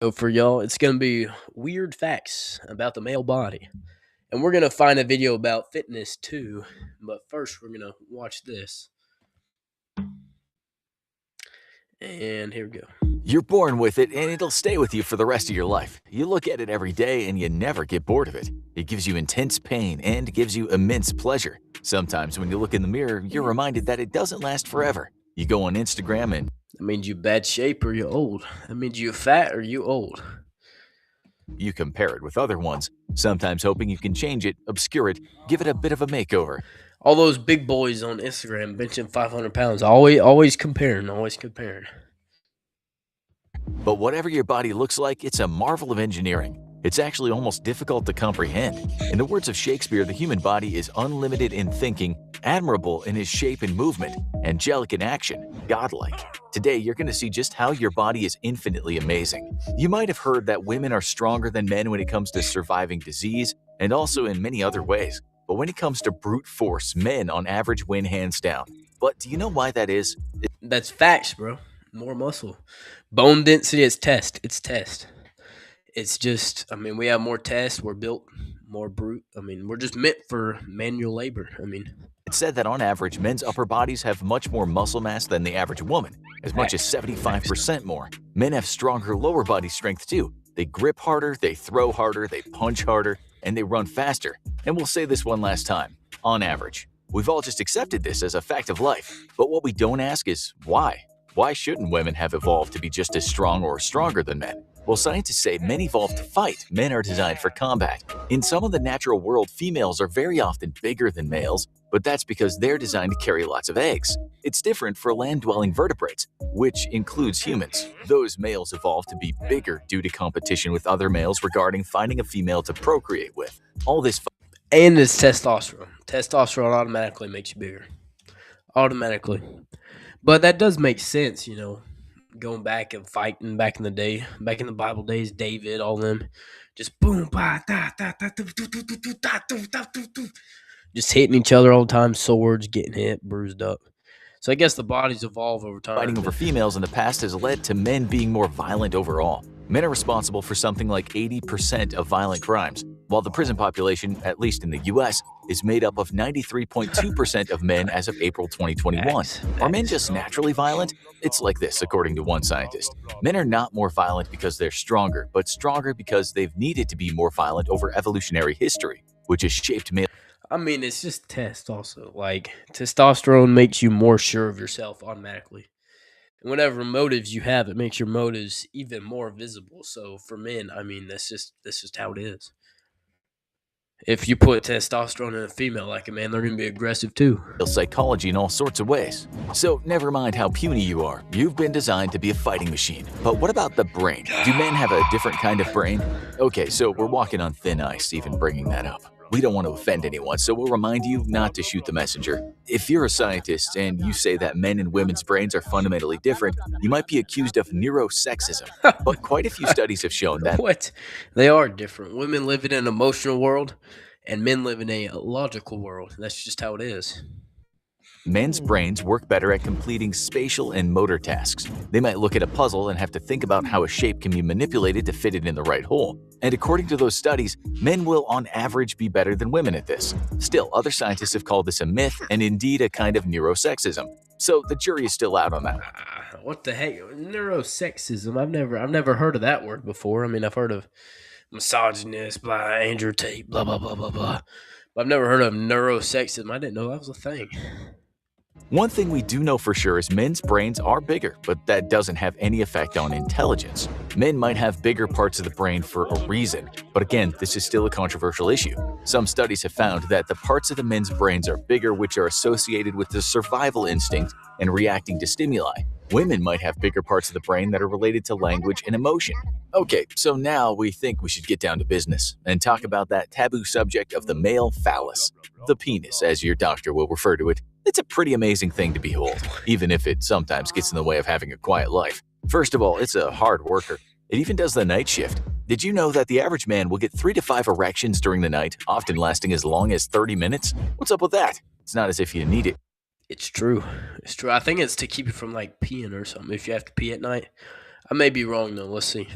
So for y'all, it's gonna be weird facts about the male body, and we're gonna find a video about fitness too. But first, we're gonna watch this, and here we go. You're born with it, and it'll stay with you for the rest of your life. You look at it every day, and you never get bored of it. It gives you intense pain and gives you immense pleasure. Sometimes when you look in the mirror, you're reminded that it doesn't last forever. You go on Instagram and That means you bad shape or you old. That means you fat or you old. you compare it with other ones, sometimes hoping you can change it, obscure it, give it a bit of a makeover. All those big boys on Instagram benching 500 pounds, always comparing, always comparing. But whatever your body looks like, it's a marvel of engineering. It's actually almost difficult to comprehend. In the words of Shakespeare, the human body is unlimited in thinking, admirable in its shape and movement, angelic in action, godlike. Today, you're going to see just how your body is infinitely amazing. You might have heard that women are stronger than men when it comes to surviving disease, and also in many other ways. But when it comes to brute force, men on average win hands down. But do you know why that is? That's facts, bro. More muscle, bone density. It's test. It's test. It's just, I mean, we have more tests. We're built more brute. I mean, we're just meant for manual labor. I mean, It's said that on average, men's upper bodies have much more muscle mass than the average woman, as much as facts. Facts. 75% more. Men have stronger lower body strength too. They grip harder, they throw harder, they punch harder, and they run faster. And we'll say this one last time, on average. We've all just accepted this as a fact of life. But what we don't ask is why? Why shouldn't women have evolved to be just as strong or stronger than men? Well, scientists say men evolved to fight. Men are designed for combat. In some of the natural world, females are very often bigger than males, but that's because they're designed to carry lots of eggs. It's different for land-dwelling vertebrates, which includes humans. Those males evolved to be bigger due to competition with other males regarding finding a female to procreate with. All this And it's testosterone. Testosterone automatically makes you bigger. Automatically. But that does make sense, going back and fighting back in the day, back in the Bible days, David, all them, just boom, bah, da, da, da, do, do, do, do, do, da, do, da, do. Just hitting each other all the time, swords, getting hit, bruised up. So I guess the bodies evolve over fighting time. over females in the past has led to men being more violent overall. Men are responsible for something like 80% of violent crimes, while the prison population, at least in the US, is made up of 93.2% of men as of April 2021. Facts, Are men facts. just naturally violent? It's like this, according to one scientist. Men are not more violent because they're stronger, but stronger because they've needed to be more violent over evolutionary history, which has shaped male. I mean, it's just test also. Like, testosterone makes you more sure of yourself automatically. And whatever motives you have, it makes your motives even more visible. So for men, I mean, that's just how it is. If you put testosterone in a female like a man, they're gonna be aggressive too. Psychology in all sorts of ways. So never mind how puny you are, you've been designed to be a fighting machine. But what about the brain? Do men have a different kind of brain? Okay, so we're walking on thin ice even bringing that up. We don't want to offend anyone, so we'll remind you not to shoot the messenger. If you're a scientist and you say that men and women's brains are fundamentally different, you might be accused of neurosexism. But quite a few studies have shown that What? They are different. Women live in an emotional world, and men live in a logical world. That's just how it is. men's brains work better at completing spatial and motor tasks. They might look at a puzzle and have to think about how a shape can be manipulated to fit it in the right hole. And according to those studies, men will on average be better than women at this. Still, other scientists have called this a myth and indeed a kind of neurosexism. So the jury is still out on that one. What the heck? Neurosexism. I've never heard of that word before. I mean, I've heard of misogynist, blah, Andrew Tate, blah blah blah blah blah. But I've never heard of neurosexism. I didn't know that was a thing. One thing we do know for sure is men's brains are bigger, but that doesn't have any effect on intelligence. Men might have bigger parts of the brain for a reason, but again, this is still a controversial issue. Some studies have found that the parts of the men's brains are bigger which are associated with the survival instinct and reacting to stimuli. Women might have bigger parts of the brain that are related to language and emotion. Okay, so now we think we should get down to business and talk about that taboo subject of the male phallus, the penis, as your doctor will refer to it. It's a pretty amazing thing to behold, even if it sometimes gets in the way of having a quiet life. First of all, it's a hard worker. It even does the night shift. Did you know that the average man will get 3 to 5 erections during the night, often lasting as long as 30 minutes? What's up with that? It's not as if you need it. It's true. It's true. I think it's to keep you from like peeing or something. If you have to pee at night, I may be wrong though. Let's see.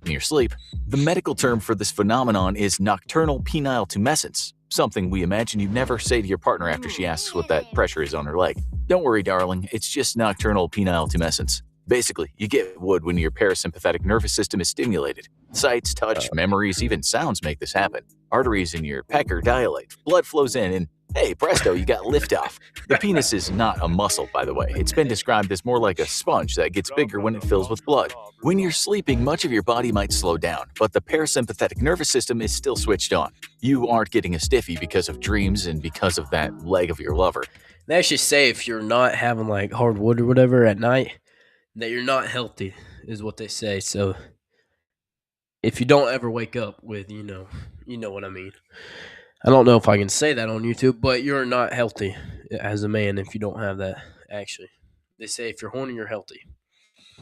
in your sleep. The medical term for this phenomenon is nocturnal penile tumescence, something we imagine you'd never say to your partner after she asks what that pressure is on her leg. Don't worry, darling, it's just nocturnal penile tumescence. Basically, you get wood when your parasympathetic nervous system is stimulated. Sights, touch, memories, even sounds make this happen. Arteries in your pecker dilate, blood flows in, and hey, presto, you got liftoff. The penis is not a muscle, by the way. It's been described as more like a sponge that gets bigger when it fills with blood. When you're sleeping, much of your body might slow down, but the parasympathetic nervous system is still switched on. You aren't getting a stiffy because of dreams and because of that leg of your lover. They actually say if you're not having like hard wood or whatever at night, that you're not healthy, is what they say. So if you don't ever wake up with, you know what I mean. I don't know if I can say that on YouTube, but you're not healthy as a man if you don't have that. Actually, they say if you're horny, you're healthy.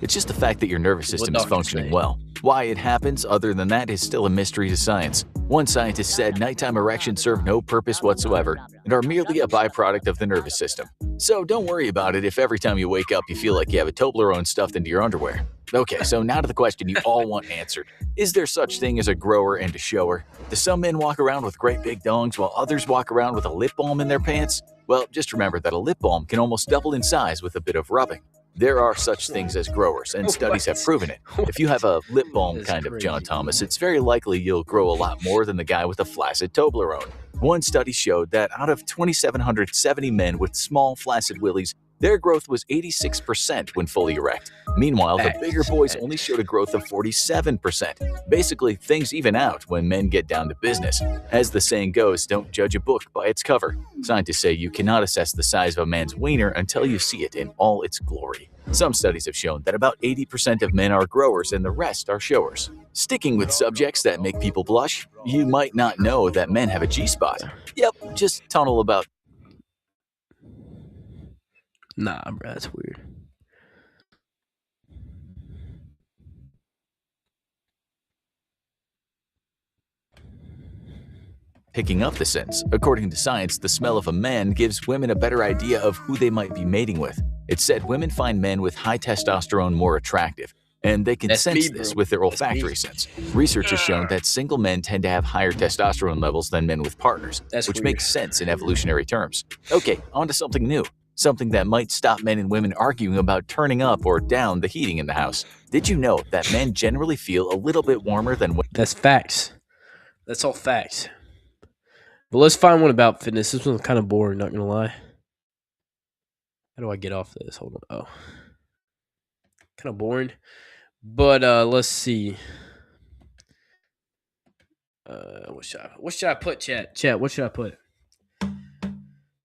It's just the fact that your nervous What system is doctors functioning say. well. Why it happens, other than that, is still a mystery to science. One scientist said nighttime erections serve no purpose whatsoever and are merely a byproduct of the nervous system. So don't worry about it if every time you wake up you feel like you have a Toblerone stuffed into your underwear. Okay, so now to the question you all want answered. Is there such thing as a grower and a shower? Do some men walk around with great big dongs while others walk around with a lip balm in their pants? Well, just remember that a lip balm can almost double in size with a bit of rubbing. There are such things as growers, and studies have proven it. If you have a lip balm That's kind of John crazy. Thomas, it's very likely you'll grow a lot more than the guy with a flaccid Toblerone. One study showed that out of 2,770 men with small flaccid willies, their growth was 86% when fully erect. Meanwhile, the bigger boys only showed a growth of 47%. Basically, things even out when men get down to business. As the saying goes, don't judge a book by its cover. Scientists say you cannot assess the size of a man's wiener until you see it in all its glory. Some studies have shown that about 80% of men are growers and the rest are showers. Sticking with subjects that make people blush, you might not know that men have a G-spot. Yep, just tunnel about. Nah, bro, that's weird. Picking up the scents. According to science, the smell of a man gives women a better idea of who they might be mating with. It's said women find men with high testosterone more attractive, and they can That's sense me, this bro. with their That's me. olfactory sense. Research has shown that single men tend to have higher testosterone levels than men with partners, That's which weird. makes sense in evolutionary terms. Okay, on to something new. Something that might stop men and women arguing about turning up or down the heating in the house. Did you know that men generally feel a little bit warmer than women? That's facts. That's all facts. But let's find one about fitness. This one's kind of boring, not gonna lie. How do I get off this? Hold on. Oh, kind of boring. But let's see. What should I put? Chat. What should I put?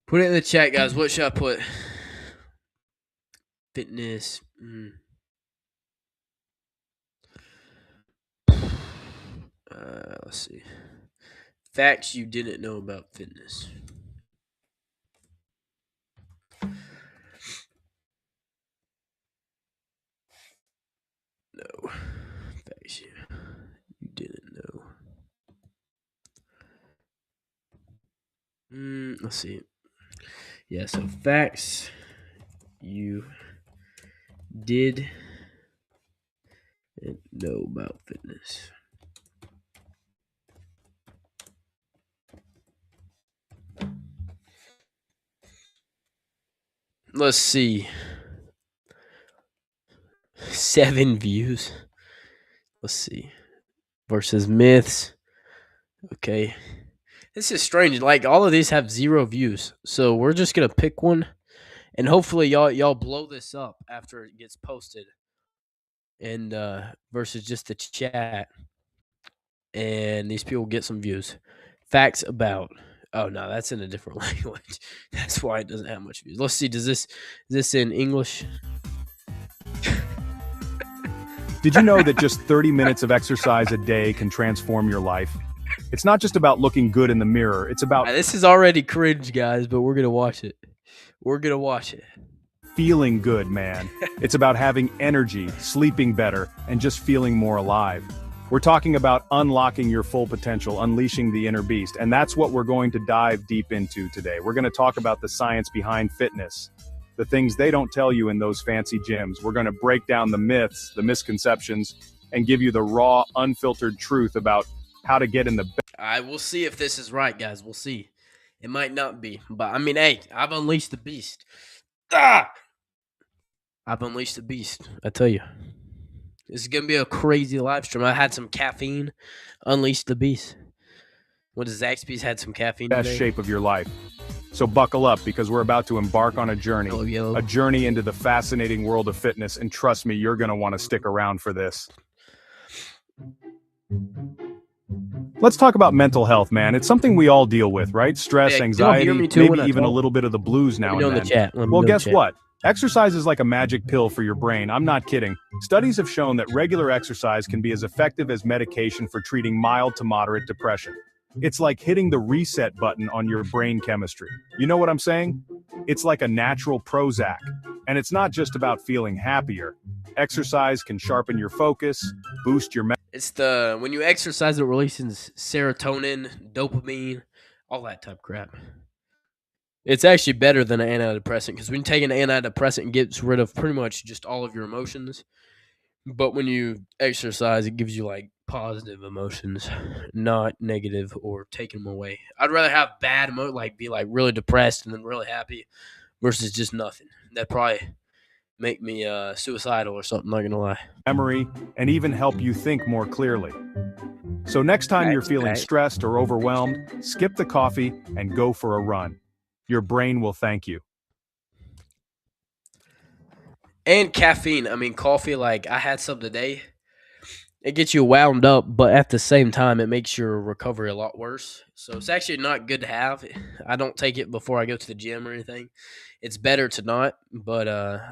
Put it in the chat, guys. What should I put? Fitness. Let's see. Facts you didn't know about fitness. No. Facts you didn't know. Let's see. Yeah, so facts you did not know about fitness. Let's see. 7 views. Let's see. Versus myths. Okay. This is strange. Like all of these have 0 views. So we're just gonna pick one. And hopefully y'all blow this up after it gets posted. And versus just the chat. And these people get some views. Facts about. Oh no, that's in a different language. That's why it doesn't have much views. Let's see. Is this in English? Did you know that just 30 minutes of exercise a day can transform your life? It's not just about looking good in the mirror, it's about This is already cringe, guys, but we're gonna watch it. We're gonna watch it. feeling good, man. It's about having energy, sleeping better, and just feeling more alive. We're talking about unlocking your full potential, unleashing the inner beast, and that's what we're going to dive deep into today. We're going to talk about the science behind fitness, the things they don't tell you in those fancy gyms. We're going to break down the myths, the misconceptions, and give you the raw, unfiltered truth about how to get in the All right, we'll see if this is right, guys. We'll see. It might not be, but I mean, hey, I've unleashed the beast. Ah! I've unleashed the beast. I tell you, this is gonna be a crazy live stream. I had some caffeine, unleashed the beast. What does Zaxby's had some caffeine best today? shape of your life. So buckle up because we're about to embark on a journey into the fascinating world of fitness, and trust me, you're going to want to stick around for this. Let's talk about mental health, man. It's something we all deal with, right? Stress, anxiety, maybe even a little bit of the blues now and then. Well, guess what? Exercise is like a magic pill for your brain. I'm not kidding. Studies have shown that regular exercise can be as effective as medication for treating mild to moderate depression. It's like hitting the reset button on your brain chemistry. You know what I'm saying? It's like a natural Prozac. And it's not just about feeling happier. Exercise can sharpen your focus, boost your It's when you exercise, it releases serotonin, dopamine, all that type of crap. It's actually better than an antidepressant because when you take an antidepressant, it gets rid of pretty much just all of your emotions. But when you exercise, it gives you like positive emotions, not negative or taking them away. I'd rather have bad like be like really depressed and then really happy versus just nothing. That'd probably make me suicidal or something, not gonna lie. Memory and even help you think more clearly. So next time you're feeling stressed or overwhelmed, skip the coffee and go for a run. Your brain will thank you. And caffeine. I mean, coffee, like I had some today. It gets you wound up, but at the same time, it makes your recovery a lot worse. So it's actually not good to have. I don't take it before I go to the gym or anything. It's better to not, but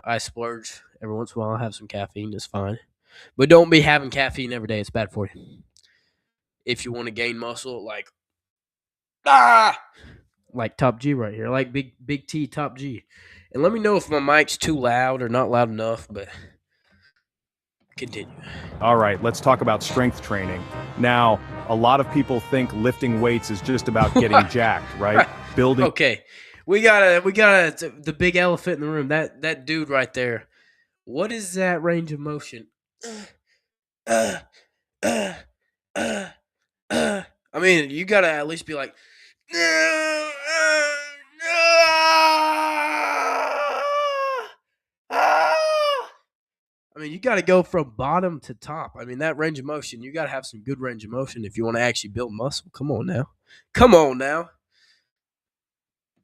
I splurge every once in a while. I have some caffeine. It's fine. But don't be having caffeine every day. It's bad for you. If you want to gain muscle, like Top G right here, like big T Top G. And let me know if my mic's too loud or not loud enough, but continue. All right, let's talk about strength training. Now, a lot of people think lifting weights is just about getting jacked, right? Building. Okay, we got the big elephant in the room. That dude right there. What is that range of motion? I mean, you gotta at least be like. I mean, you got to go from bottom to top. I mean, that range of motion, you got to have some good range of motion if you want to actually build muscle. Come on now. Come on now.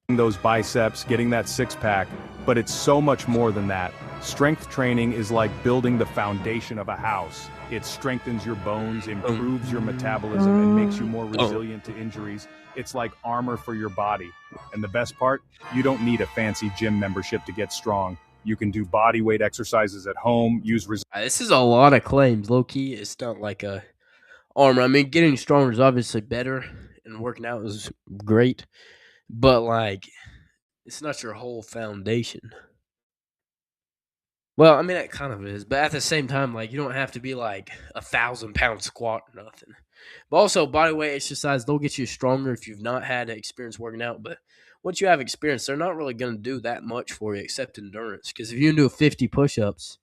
Those biceps, getting that six-pack, but it's so much more than that. Strength training is like building the foundation of a house. It strengthens your bones, improves your metabolism, and makes you more resilient to injuries. It's like armor for your body. And the best part, you don't need a fancy gym membership to get strong. You can do body weight exercises at home, use this is a lot of claims. Low key, it's not like a armor. I mean, getting stronger is obviously better, and working out is great, but like, it's not your whole foundation. Well, I mean, it kind of is, but at the same time, like, you don't have to be like 1,000-pound squat or nothing. But also, body weight exercise, they'll get you stronger if you've not had experience working out. But once you have experience, they're not really going to do that much for you except endurance. Because if you can do 50 push-ups,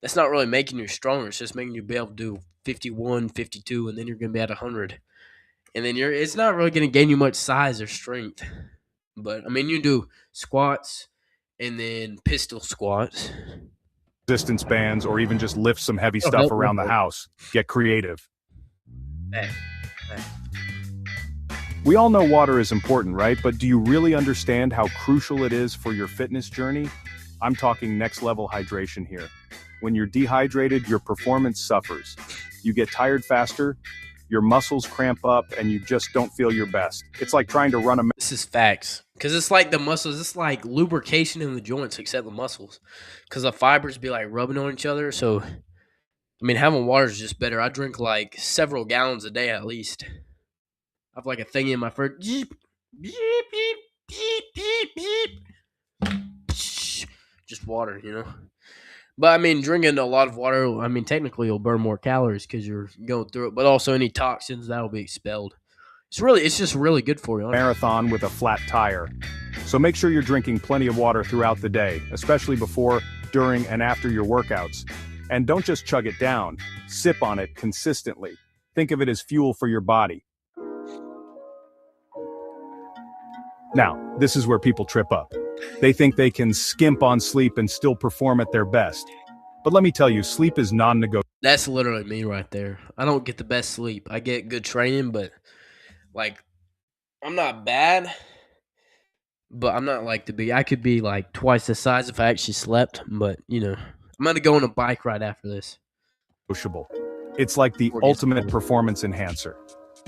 that's not really making you stronger. It's just making you be able to do 51, 52, and then you're going to be at 100. And then it's not really going to gain you much size or strength. But, I mean, you do squats and then pistol squats. Resistance bands, or even just lift some heavy stuff around the house. Get creative. We all know water is important, right? But do you really understand how crucial it is for your fitness journey? I'm talking next level hydration here. When you're dehydrated, your performance suffers. You get tired faster, your muscles cramp up, and you just don't feel your best. It's like trying to run a... This is facts. Because it's like the muscles, it's like lubrication in the joints except the muscles. Because the fibers be like rubbing on each other. So, I mean, having water is just better. I drink like several gallons a day at least. I have like a thingy in my fridge. Beep, beep, beep, beep, beep, beep. Just water, you know. But I mean, drinking a lot of water, I mean, technically you'll burn more calories because you're going through it. But also any toxins, that'll be expelled. It's just really good for you. Marathon with a flat tire. So make sure you're drinking plenty of water throughout the day, especially before, during, and after your workouts. And don't just chug it down, sip on it consistently. Think of it as fuel for your body. Now, this is where people trip up. They think they can skimp on sleep and still perform at their best. But let me tell you, sleep is non-negotiable. That's literally me right there. I don't get the best sleep. I get good training, but like I'm not bad, but I'm not like to be. I could be like twice the size if I actually slept, but I'm gonna go on a bike ride after this. It's like the Before it gets ultimate cold. performance enhancer.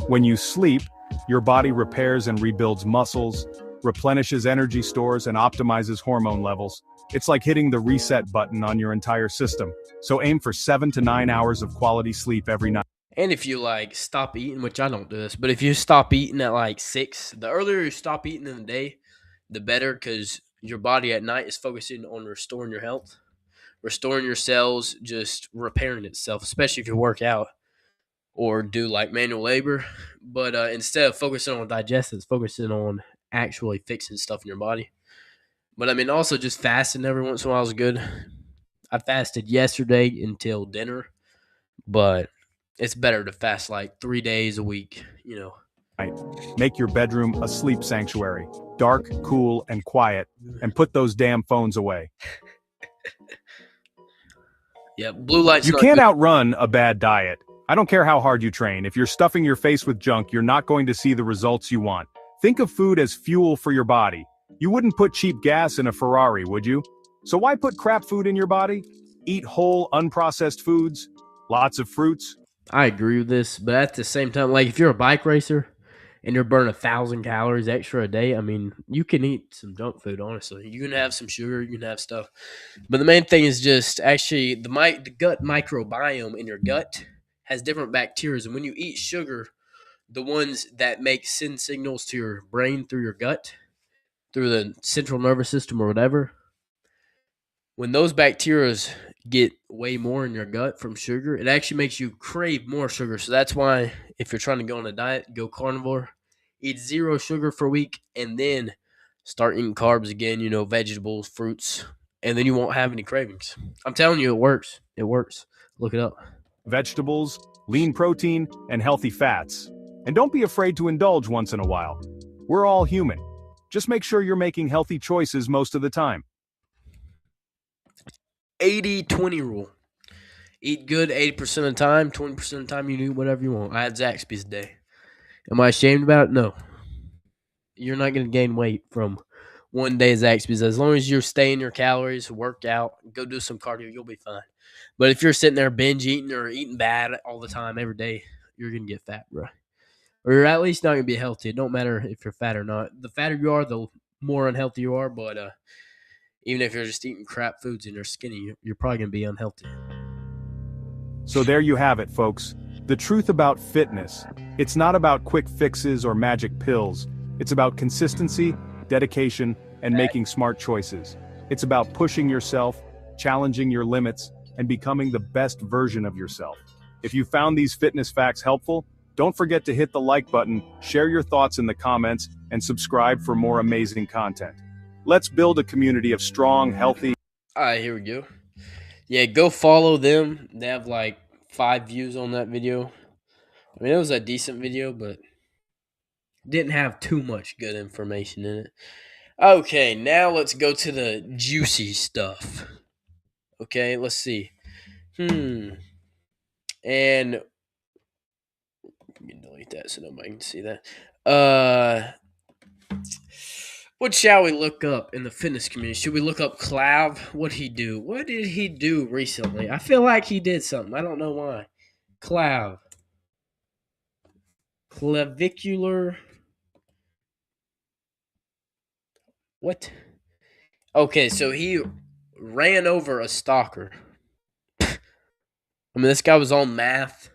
When you sleep, your body repairs and rebuilds muscles, replenishes energy stores, and optimizes hormone levels. It's like hitting the reset button on your entire system. So aim for 7 to 9 hours of quality sleep every night. And if you like stop eating, which I don't do this, but if you stop eating at like 6, the earlier you stop eating in the day, the better, because your body at night is focusing on restoring your health, restoring your cells, just repairing itself, especially if you work out or do like manual labor. But instead of focusing on digestion, it's focusing on actually fixing stuff in your body. But I mean, also just fasting every once in a while is good. I fasted yesterday until dinner, but it's better to fast like 3 days a week. Make your bedroom a sleep sanctuary. Dark, cool, and quiet. And put those damn phones away. Yeah, blue light's You not can't good. outrun a bad diet. I don't care how hard you train. If you're stuffing your face with junk, you're not going to see the results you want. Think of food as fuel for your body. You wouldn't put cheap gas in a Ferrari, would you? So why put crap food in your body? Eat whole, unprocessed foods, lots of fruits. I agree with this, but at the same time, like if you're a bike racer and you're burning 1,000 calories extra a day, I mean, you can eat some junk food. Honestly, you can have some sugar, you can have stuff, but the main thing is just actually the gut microbiome in your gut has different bacteria, and when you eat sugar, the ones that make send signals to your brain through your gut, through the central nervous system or whatever, when those bacteria get way more in your gut from sugar, it actually makes you crave more sugar. So that's why if you're trying to go on a diet, go carnivore, eat zero sugar for a week, and then start eating carbs again, vegetables, fruits, and then you won't have any cravings. I'm telling you, it works. It works. Look it up. Vegetables, lean protein, and healthy fats. And don't be afraid to indulge once in a while. We're all human. Just make sure you're making healthy choices most of the time. 80-20 rule. Eat good 80% of the time, 20% of the time you do whatever you want. I had Zaxby's today. Am I ashamed about it? No. You're not going to gain weight from one day of Zaxby's. As long as you stay in your calories, work out, go do some cardio, you'll be fine. But if you're sitting there binge eating or eating bad all the time every day, you're going to get fat, bro. Or you're at least not going to be healthy. It don't matter if you're fat or not. The fatter you are, the more unhealthy you are. But even if you're just eating crap foods and you're skinny, you're probably going to be unhealthy. So there you have it, folks. The truth about fitness. It's not about quick fixes or magic pills. It's about consistency, dedication, and making smart choices. It's about pushing yourself, challenging your limits, and becoming the best version of yourself. If you found these fitness facts helpful, don't forget to hit the like button, share your thoughts in the comments, and subscribe for more amazing content. Let's build a community of strong, healthy. All right, here we go. Yeah, go follow them. They have like 5 views on that video. I mean, it was a decent video, but didn't have too much good information in it. Okay, now let's go to the juicy stuff. Okay, let's see. And let me delete that so nobody can see that. What shall we look up in the fitness community? Should we look up Clav? What'd he do? What did he do recently? I feel like he did something. I don't know why. Clav. Clavicular. What? Okay, so he ran over a stalker. I mean, this guy was on meth.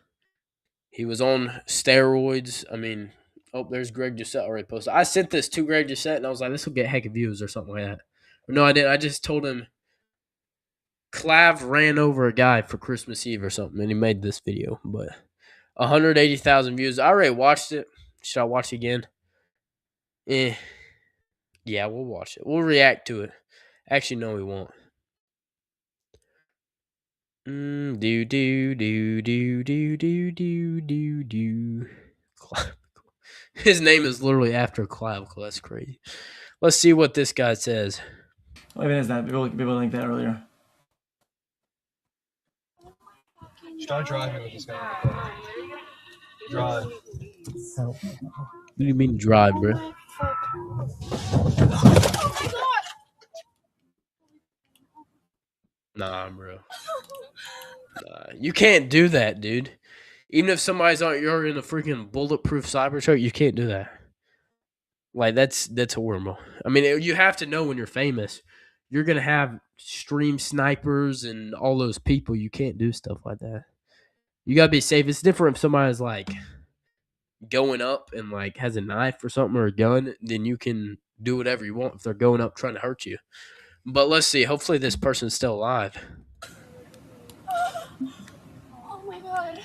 He was on steroids. I mean, oh, there's Greg Doucette already posted. I sent this to Greg Doucette, and I was like, this will get heck of views or something like that. But no, I didn't. I just told him Clav ran over a guy for Christmas Eve or something, and he made this video. But 180,000 views. I already watched it. Should I watch it again? Yeah, we'll watch it. We'll react to it. Actually, no, we won't. Do do do do do do do do do. His name is literally after clavicle. That's crazy. Let's see what this guy says. What even is that? People linked that earlier. Start driving with this guy on the phone. Drive. What do you mean drive, bro? Nah, bro. Nah, you can't do that, dude. Even if somebody's on you're in a freaking bulletproof cyber truck, you can't do that. Like that's horrible. I mean, you have to know when you're famous, you're gonna have stream snipers and all those people. You can't do stuff like that. You gotta be safe. It's different if somebody's like going up and like has a knife or something or a gun, then you can do whatever you want if they're going up trying to hurt you. But let's see. Hopefully, this person's still alive. Oh my god.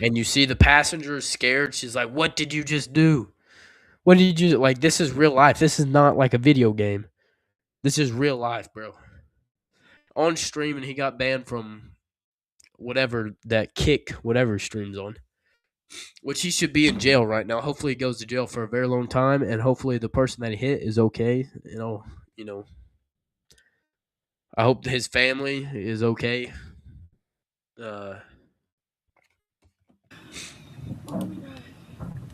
And you see the passenger is scared. She's like, "What did you just do? What did you like? This is real life. This is not like a video game. This is real life, bro." On stream, and he got banned from whatever that kick, whatever streams on. Which he should be in jail right now. Hopefully, he goes to jail for a very long time, and hopefully, the person that he hit is okay. I hope his family is okay. And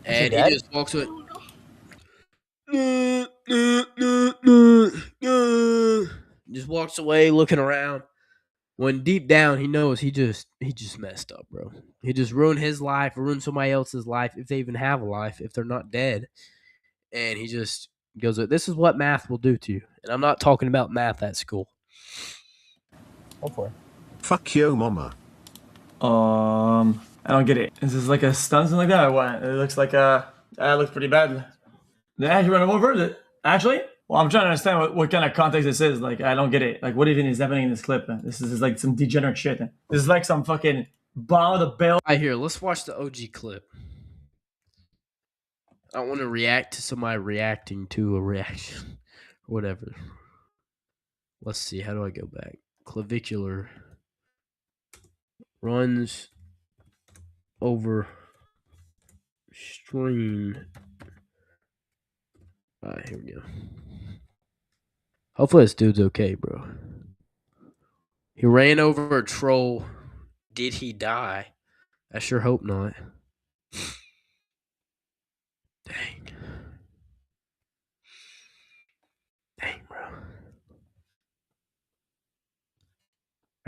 he just walks away. Just walks away looking around. When deep down he knows he just messed up, bro. He just ruined his life, ruined somebody else's life, if they even have a life, if they're not dead. And he just goes, "This is what math will do to you." And I'm not talking about math at school. Fuck you, mama. I don't get it. Is this like a stunt like that or what? It looks like that looks pretty bad. They actually run him over. Actually, well, I'm trying to understand what kind of context this is. Like, I don't get it. Like, what even is happening in this clip? This is like some degenerate shit. This is like some fucking bomb of the bill. All right, here, let's watch the OG clip. I want to react to somebody reacting to a reaction. Whatever. Let's see. How do I go back? Clavicular runs over stream. All right, here we go. Hopefully this dude's okay, bro. He ran over a troll. Did he die? I sure hope not. Dang. Dang, bro.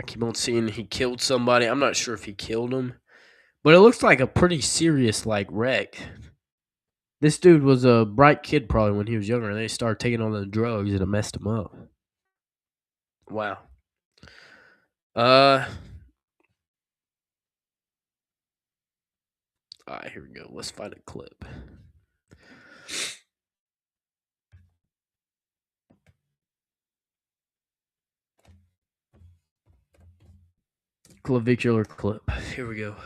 I keep on seeing he killed somebody. I'm not sure if he killed him. But it looks like a pretty serious, like, wreck. This dude was a bright kid probably when he was younger, and they started taking all the drugs, and it messed him up. Wow. All right, here we go. Let's find a clip. Clavicular clip. Here we go.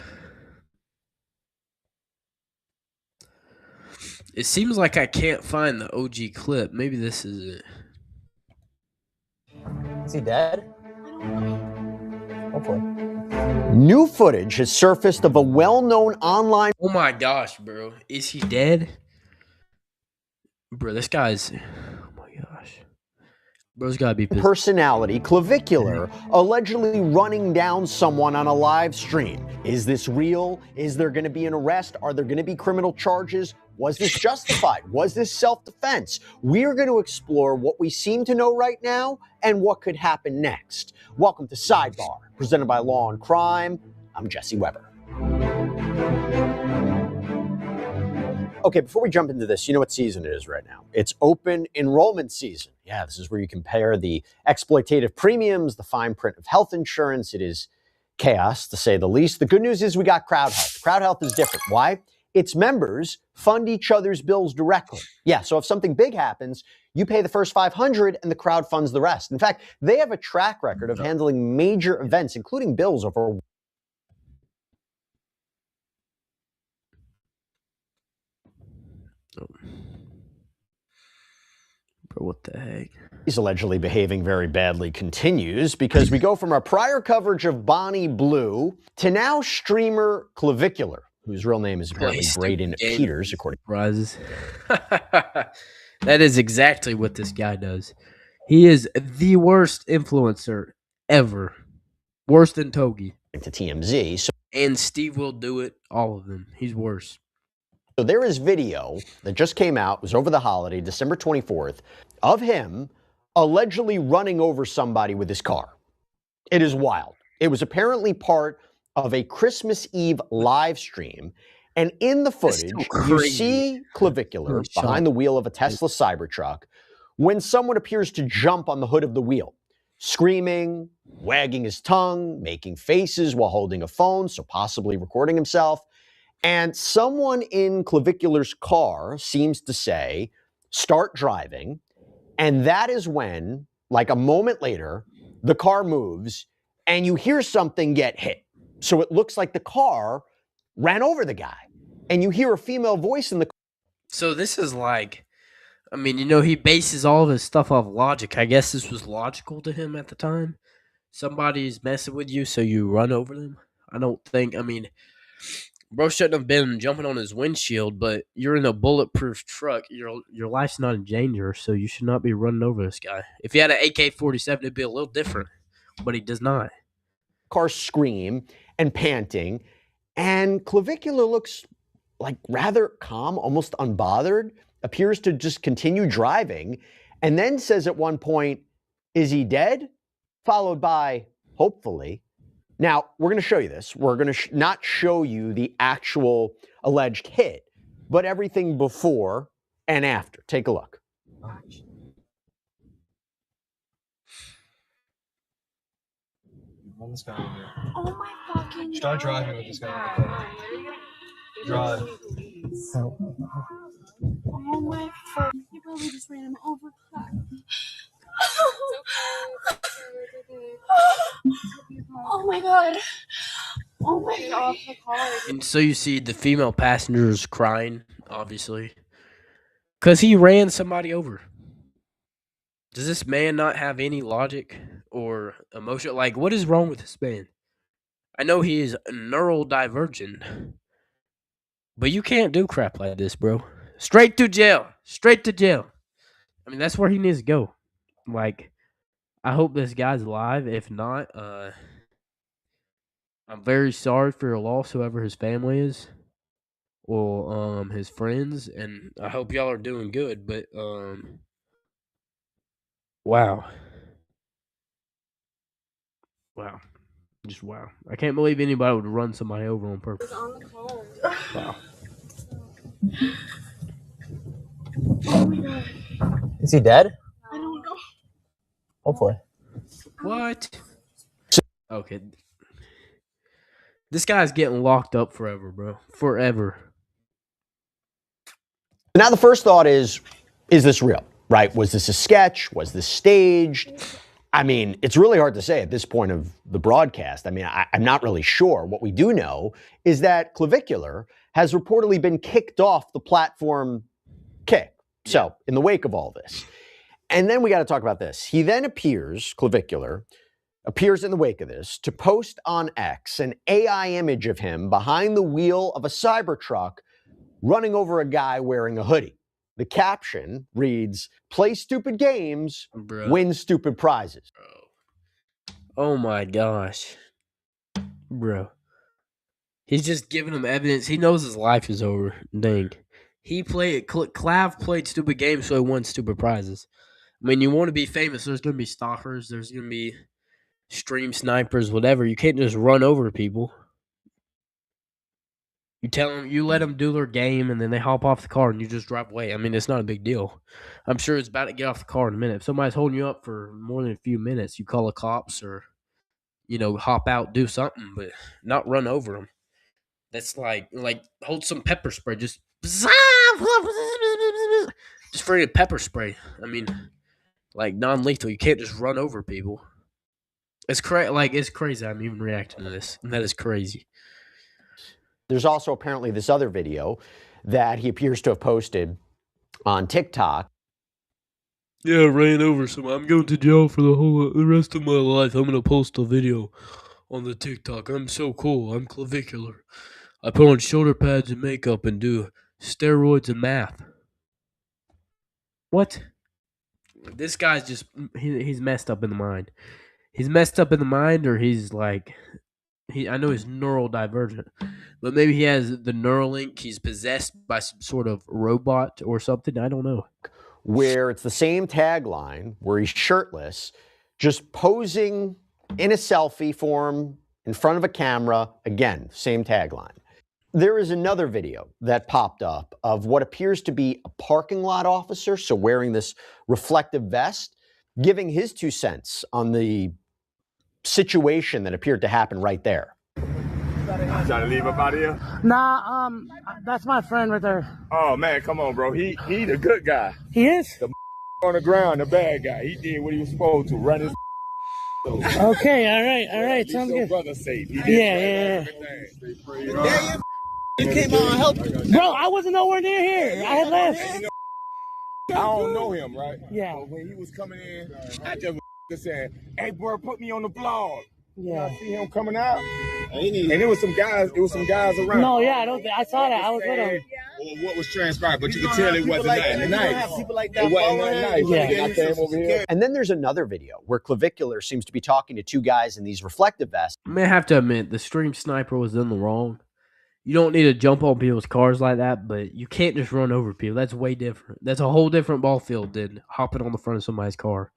It seems like I can't find the OG clip. Maybe this is it. Is he dead? Hopefully. New footage has surfaced of a well-known online... Oh my gosh, bro. Is he dead? Bro, this guy's... Oh my gosh. Bro's gotta be pissed. ...personality, Clavicular, allegedly running down someone on a live stream. Is this real? Is there going to be an arrest? Are there going to be criminal charges? Was this justified? Was this self-defense? We're going to explore what we seem to know right now and what could happen next. Welcome to Sidebar, presented by Law and Crime. I'm Jesse Weber. Okay, before we jump into this, you know what season it is right now. It's open enrollment season. Yeah, this is where you compare the exploitative premiums, the fine print of health insurance. It is chaos, to say the least. The good news is we got Crowd Health. Crowd Health is different. Why? Its members fund each other's bills directly. Yeah, so if something big happens, you pay the first 500 and the crowd funds the rest. In fact, they have a track record of handling major events, including bills over... Oh. Bro, what the heck? He's allegedly behaving very badly continues because we go from our prior coverage of Bonnie Blue to now streamer Clavicular, whose real name is apparently Braden Peters, according to prizes. That is exactly what this guy does. He is the worst influencer ever. Worse than Togi. TMZ. And Steve will do it, all of them. He's worse. So there is video that just came out, it was over the holiday, December 24th, of him allegedly running over somebody with his car. It is wild. It was apparently part of a Christmas Eve live stream. And in the footage, you see Clavicular behind the wheel of a Tesla Cybertruck when someone appears to jump on the hood of the wheel, screaming, wagging his tongue, making faces while holding a phone, so possibly recording himself. And someone in Clavicular's car seems to say, start driving. And that is when, like a moment later, the car moves and you hear something get hit. So it looks like the car ran over the guy. And you hear a female voice in the car. So this is like, I mean, you know, he bases all of his stuff off logic. I guess this was logical to him at the time. Somebody's messing with you, so you run over them. I don't think, I mean, bro shouldn't have been jumping on his windshield, but you're in a bulletproof truck. Your life's not in danger, so you should not be running over this guy. If he had an AK-47, it'd be a little different, but he does not. Car scream and panting, and Clavicular looks like rather calm, almost unbothered, appears to just continue driving, and then says at one point, "Is he dead?" Followed by, "Hopefully." Now, we're going to show you this. We're going to not show you the actual alleged hit, but everything before and after. Take a look. On this guy over here. Oh my fucking Start driving with this guy in the car. Drive. Oh my fucking. You probably just ran him over. Oh my god. Oh my god. And so you see the female passengers crying, obviously, because he ran somebody over. Does this man not have any logic or emotion? Like, what is wrong with this man? I know he is neurodivergent, but you can't do crap like this, bro. Straight to jail. Straight to jail. I mean, that's where he needs to go. Like, I hope this guy's alive. If not, I'm very sorry for your loss, whoever his family is, or his friends, and I hope y'all are doing good. But wow, just wow! I can't believe anybody would run somebody over on purpose. On the phone. Wow. Oh my god. Is he dead? I don't know. Hopefully. What? Okay. This guy's getting locked up forever, bro. Forever. Now, the first thought is this real, right? Was this a sketch? Was this staged? I mean, it's really hard to say at this point of the broadcast. I mean, I'm not really sure. What we do know is that Clavicular has reportedly been kicked off the platform Kick. So, in the wake of all this. And then we got to talk about this. He then Clavicular appears in the wake of this to post on X an AI image of him behind the wheel of a Cybertruck running over a guy wearing a hoodie. The caption reads, "Play stupid games, Bro. win stupid prizes." Oh my gosh. Bro. He's just giving him evidence. He knows his life is over. Dang. Clav played stupid games, so he won stupid prizes. I mean, you want to be famous, there's going to be stalkers, there's going to be stream snipers, whatever. You can't just run over people. You let them do their game, and then they hop off the car, and you just drive away. I mean, it's not a big deal. I'm sure it's about to get off the car in a minute. If somebody's holding you up for more than a few minutes, you call the cops or, hop out, do something, but not run over them. That's like hold some pepper spray, just freaking pepper spray. I mean, like non-lethal. You can't just run over people. It's it's crazy. I'm even reacting to this, and that is crazy. There's also apparently this other video that he appears to have posted on TikTok. Yeah, I ran over someone. I'm going to jail for the rest of my life. I'm gonna post a video on the TikTok. I'm so cool. I'm clavicular. I put on shoulder pads and makeup and do steroids and math. What? This guy's just he's messed up in the mind. He's messed up in the mind, or he's like I know he's neural divergent, but maybe he has the Neuralink. He's possessed by some sort of robot or something. I don't know. Where it's the same tagline, where he's shirtless, just posing in a selfie form in front of a camera. Again, same tagline. There is another video that popped up of what appears to be a parking lot officer, so wearing this reflective vest, giving his 2 cents on the situation that appeared to happen right there. Trying to leave up out of here? Nah, that's my friend right there. Oh man, come on, bro. He the good guy. He is? The on the ground, the bad guy. He did what he was supposed to, run his. Okay, all right, sounds good. Brother safe. Yeah. You came out and helped. Bro, I wasn't nowhere near here. I had left. I don't know him, right? Yeah. But when he was coming in, I just was saying, "Hey, bro, put me on the vlog." Yeah. I see him coming out, and it was some guys. It was some guys around. No, yeah, I don't. I saw that. I was with him. Well, what was transpired, but you could tell it wasn't nothing nice. It wasn't nothing nice. Yeah. I came over here. And then there's another video where Clavicular seems to be talking to 2 guys in these reflective vests. I mean, I have to admit, the stream sniper was in the wrong. You don't need to jump on people's cars like that, but you can't just run over people. That's way different. That's a whole different ball field than hopping on the front of somebody's car.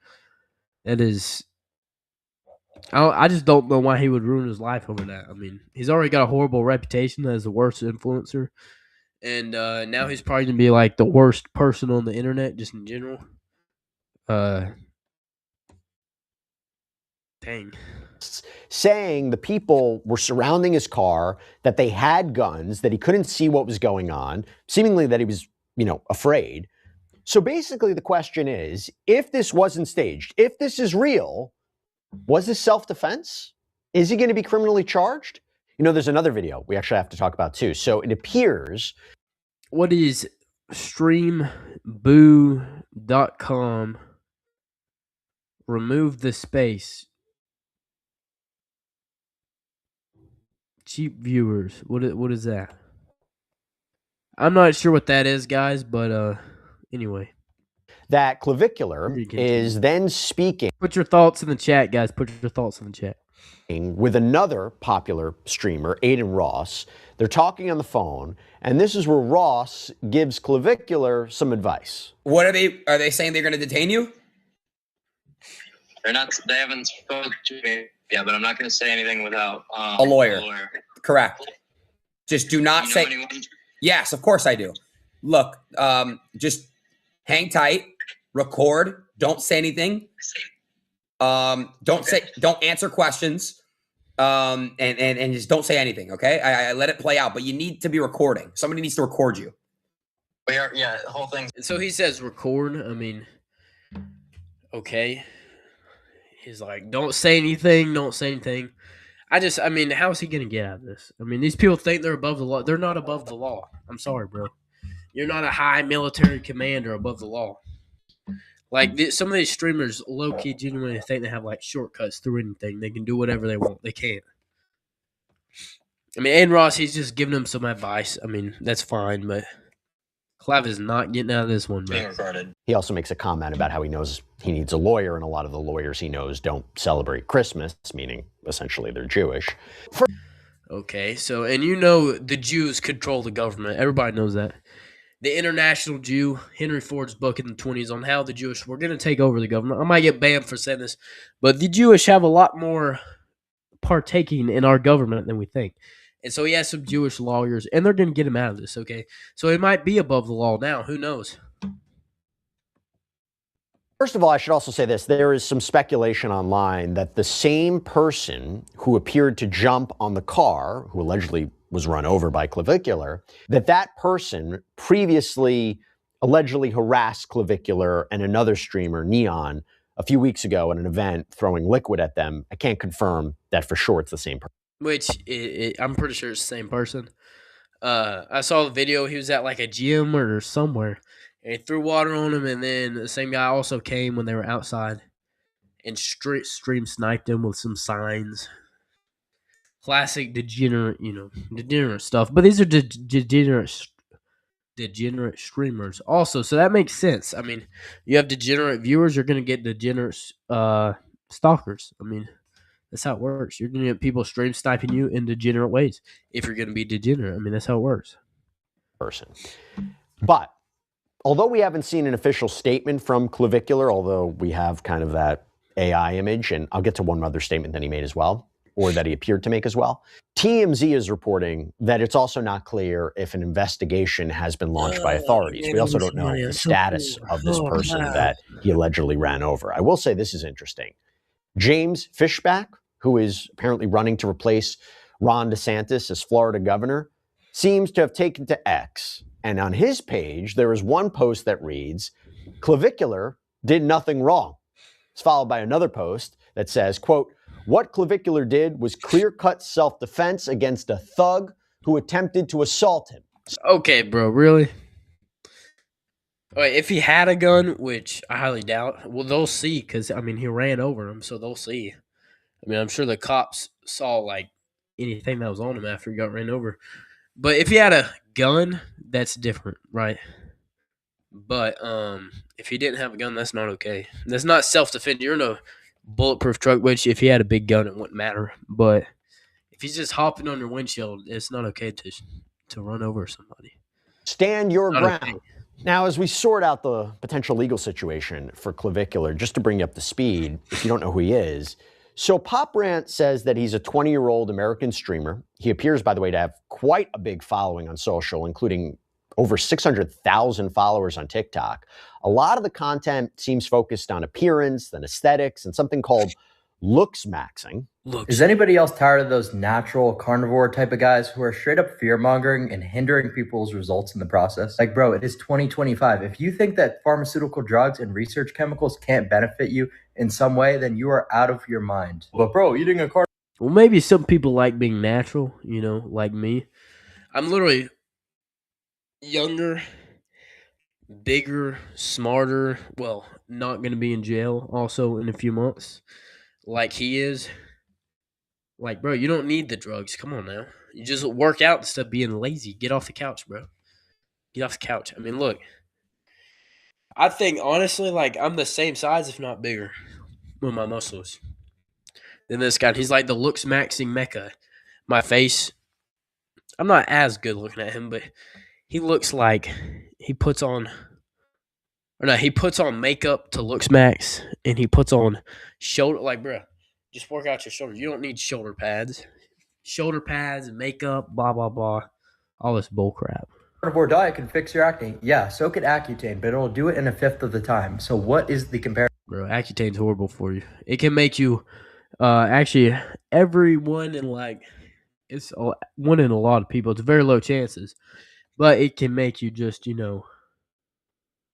That is. I just don't know why he would ruin his life over that. I mean, he's already got a horrible reputation as the worst influencer. And now he's probably going to be like the worst person on the internet just in general. Dang. Saying the people were surrounding his car, that they had guns, that he couldn't see what was going on, seemingly that he was, afraid. So basically the question is, if this wasn't staged, if this is real, was this self-defense? Is he going to be criminally charged? There's another video we actually have to talk about too. So it appears... What is streamboo.com? Remove the space. Cheap viewers. What is that? I'm not sure what that is, guys, but anyway. That Clavicular is then speaking. Put your thoughts in the chat, guys. Put your thoughts in the chat. With another popular streamer, Aiden Ross. They're talking on the phone, and this is where Ross gives Clavicular some advice. What are they saying they're going to detain you? They haven't spoken to me yet, but I'm not going to say anything without a lawyer. Correct. Just do not say. Anyone? Yes, of course I do. Look, just hang tight, record, don't say anything. Don't answer questions. And just don't say anything, okay? I let it play out, but you need to be recording. Somebody needs to record you. The whole thing. So he says record. I mean, okay. He's like, don't say anything. Don't say anything. I mean, how is he going to get out of this? I mean, these people think they're above the law. They're not above the law. I'm sorry, bro. You're not a high military commander above the law. Like, some of these streamers low-key genuinely think they have, like, shortcuts through anything. They can do whatever they want. They can't. I mean, Aiden Ross, he's just giving them some advice. I mean, that's fine, but Clav is not getting out of this one, bro. He also makes a comment about how he knows he needs a lawyer, and a lot of the lawyers he knows don't celebrate Christmas, meaning essentially they're Jewish. Okay, so, and the Jews control the government. Everybody knows that. The International Jew, Henry Ford's book in the 1920s on how the Jewish were going to take over the government. I might get banned for saying this, but the Jewish have a lot more partaking in our government than we think. And so he has some Jewish lawyers, and they're going to get him out of this, okay? So he might be above the law now. Who knows? First of all, I should also say this. There is some speculation online that the same person who appeared to jump on the car, who allegedly was run over by Clavicular, that person previously allegedly harassed Clavicular and another streamer, Neon, a few weeks ago at an event, throwing liquid at them. I can't confirm that for sure it's the same person. Which, I'm pretty sure it's the same person. I saw the video. He was at like a gym or somewhere, And he threw water on him, and then the same guy also came when they were outside and stream sniped him with some signs. Classic degenerate, degenerate stuff. But these are degenerate streamers also, so that makes sense. I mean, you have degenerate viewers, you're going to get degenerate stalkers. I mean, that's how it works. You're going to get people stream sniping you in degenerate ways if you're going to be degenerate. I mean, that's how it works. Person. But although we haven't seen an official statement from Clavicular, although we have kind of that AI image, and I'll get to one other statement that he made as well, or that he appeared to make as well, TMZ is reporting that it's also not clear if an investigation has been launched by authorities. We also don't know the status of this person that he allegedly ran over. I will say this is interesting. James Fishback, who is apparently running to replace Ron DeSantis as Florida governor, seems to have taken to X. And on his page, there is one post that reads, Clavicular did nothing wrong. It's followed by another post that says, quote, what Clavicular did was clear-cut self-defense against a thug who attempted to assault him. Okay, bro, really? Wait, if he had a gun, which I highly doubt, well, they'll see, because, I mean, he ran over him, so they'll see. I mean, I'm sure the cops saw, like, anything that was on him after he got ran over. But if he had a gun, that's different, right? But if he didn't have a gun, that's not okay. That's not self-defense. You're in a bulletproof truck, which if he had a big gun, it wouldn't matter. But if he's just hopping on your windshield, it's not okay to run over somebody. Stand your ground. Okay. Now, as we sort out the potential legal situation for Clavicular, just to bring you up to speed, if you don't know who he is, so Pop Rant says that he's a 20-year-old American streamer. He appears, by the way, to have quite a big following on social, including over 600,000 followers on TikTok. A lot of the content seems focused on appearance and aesthetics and something called looks maxing. Is anybody else tired of those natural carnivore type of guys who are straight up fear-mongering and hindering people's results in the process? Like, bro, it is 2025. If you think that pharmaceutical drugs and research chemicals can't benefit you in some way, then you are out of your mind. But bro, eating a well, maybe some people like being natural, like me. I'm literally younger, bigger, smarter. Well, not going to be in jail also in a few months like he is. Like, bro, you don't need the drugs. Come on now. You just work out instead of being lazy. Get off the couch, bro. Get off the couch. I mean, look. I think, honestly, like, I'm the same size, if not bigger, with my muscles than this guy. He's like the looks maxing mecca. My face, I'm not as good looking at him, but he looks like he puts on makeup to looks max, and he puts on shoulder, like, bro, just work out your shoulder. You don't need shoulder pads. Shoulder pads and makeup, blah, blah, blah. All this bull crap. Carnivore diet can fix your acne. Yeah, so could Accutane, but it'll do it in a fifth of the time. So what is the comparison? Bro, Accutane's horrible for you. It can make you, actually, everyone in, like, it's one in a lot of people. It's very low chances. But it can make you just,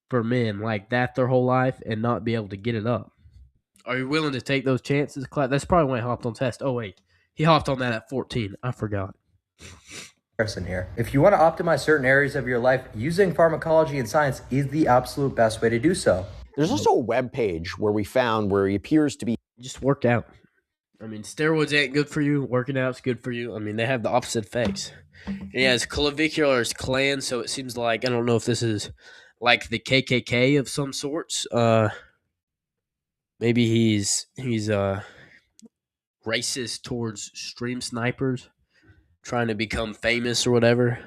for men, like that their whole life and not be able to get it up. Are you willing to take those chances? That's probably when he hopped on test. Oh, wait. He hopped on that at 14. I forgot. Here. If you want to optimize certain areas of your life, using pharmacology and science is the absolute best way to do so. There's also a web page where we found where he appears to be just worked out. I mean, steroids ain't good for you. Working out's good for you. I mean, they have the opposite effects. And he has Clavicular's clan, so it seems like, I don't know if this is like the KKK of some sorts. Maybe he's racist towards stream snipers, trying to become famous or whatever.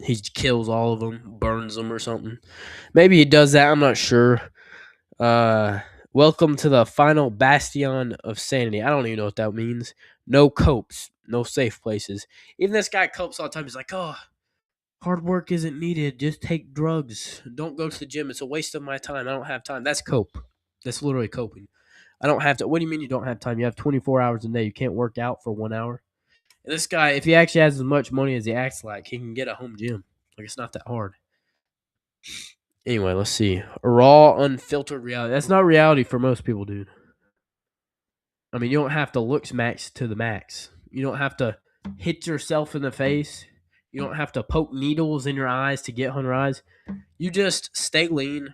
He kills all of them, burns them or something. Maybe he does that. I'm not sure. Welcome to the final bastion of sanity. I don't even know what that means. No copes, no safe places. Even this guy copes all the time. He's like, oh, hard work isn't needed. Just take drugs. Don't go to the gym. It's a waste of my time. I don't have time. That's cope. That's literally coping. I don't have to. What do you mean you don't have time? You have 24 hours a day. You can't work out for 1 hour. And this guy, if he actually has as much money as he acts like, he can get a home gym. Like, it's not that hard. Anyway, let's see. Raw, unfiltered reality. That's not reality for most people, dude. I mean, you don't have to looks max to the max. You don't have to hit yourself in the face You don't have to poke needles in your eyes to get under eyes. You just stay lean,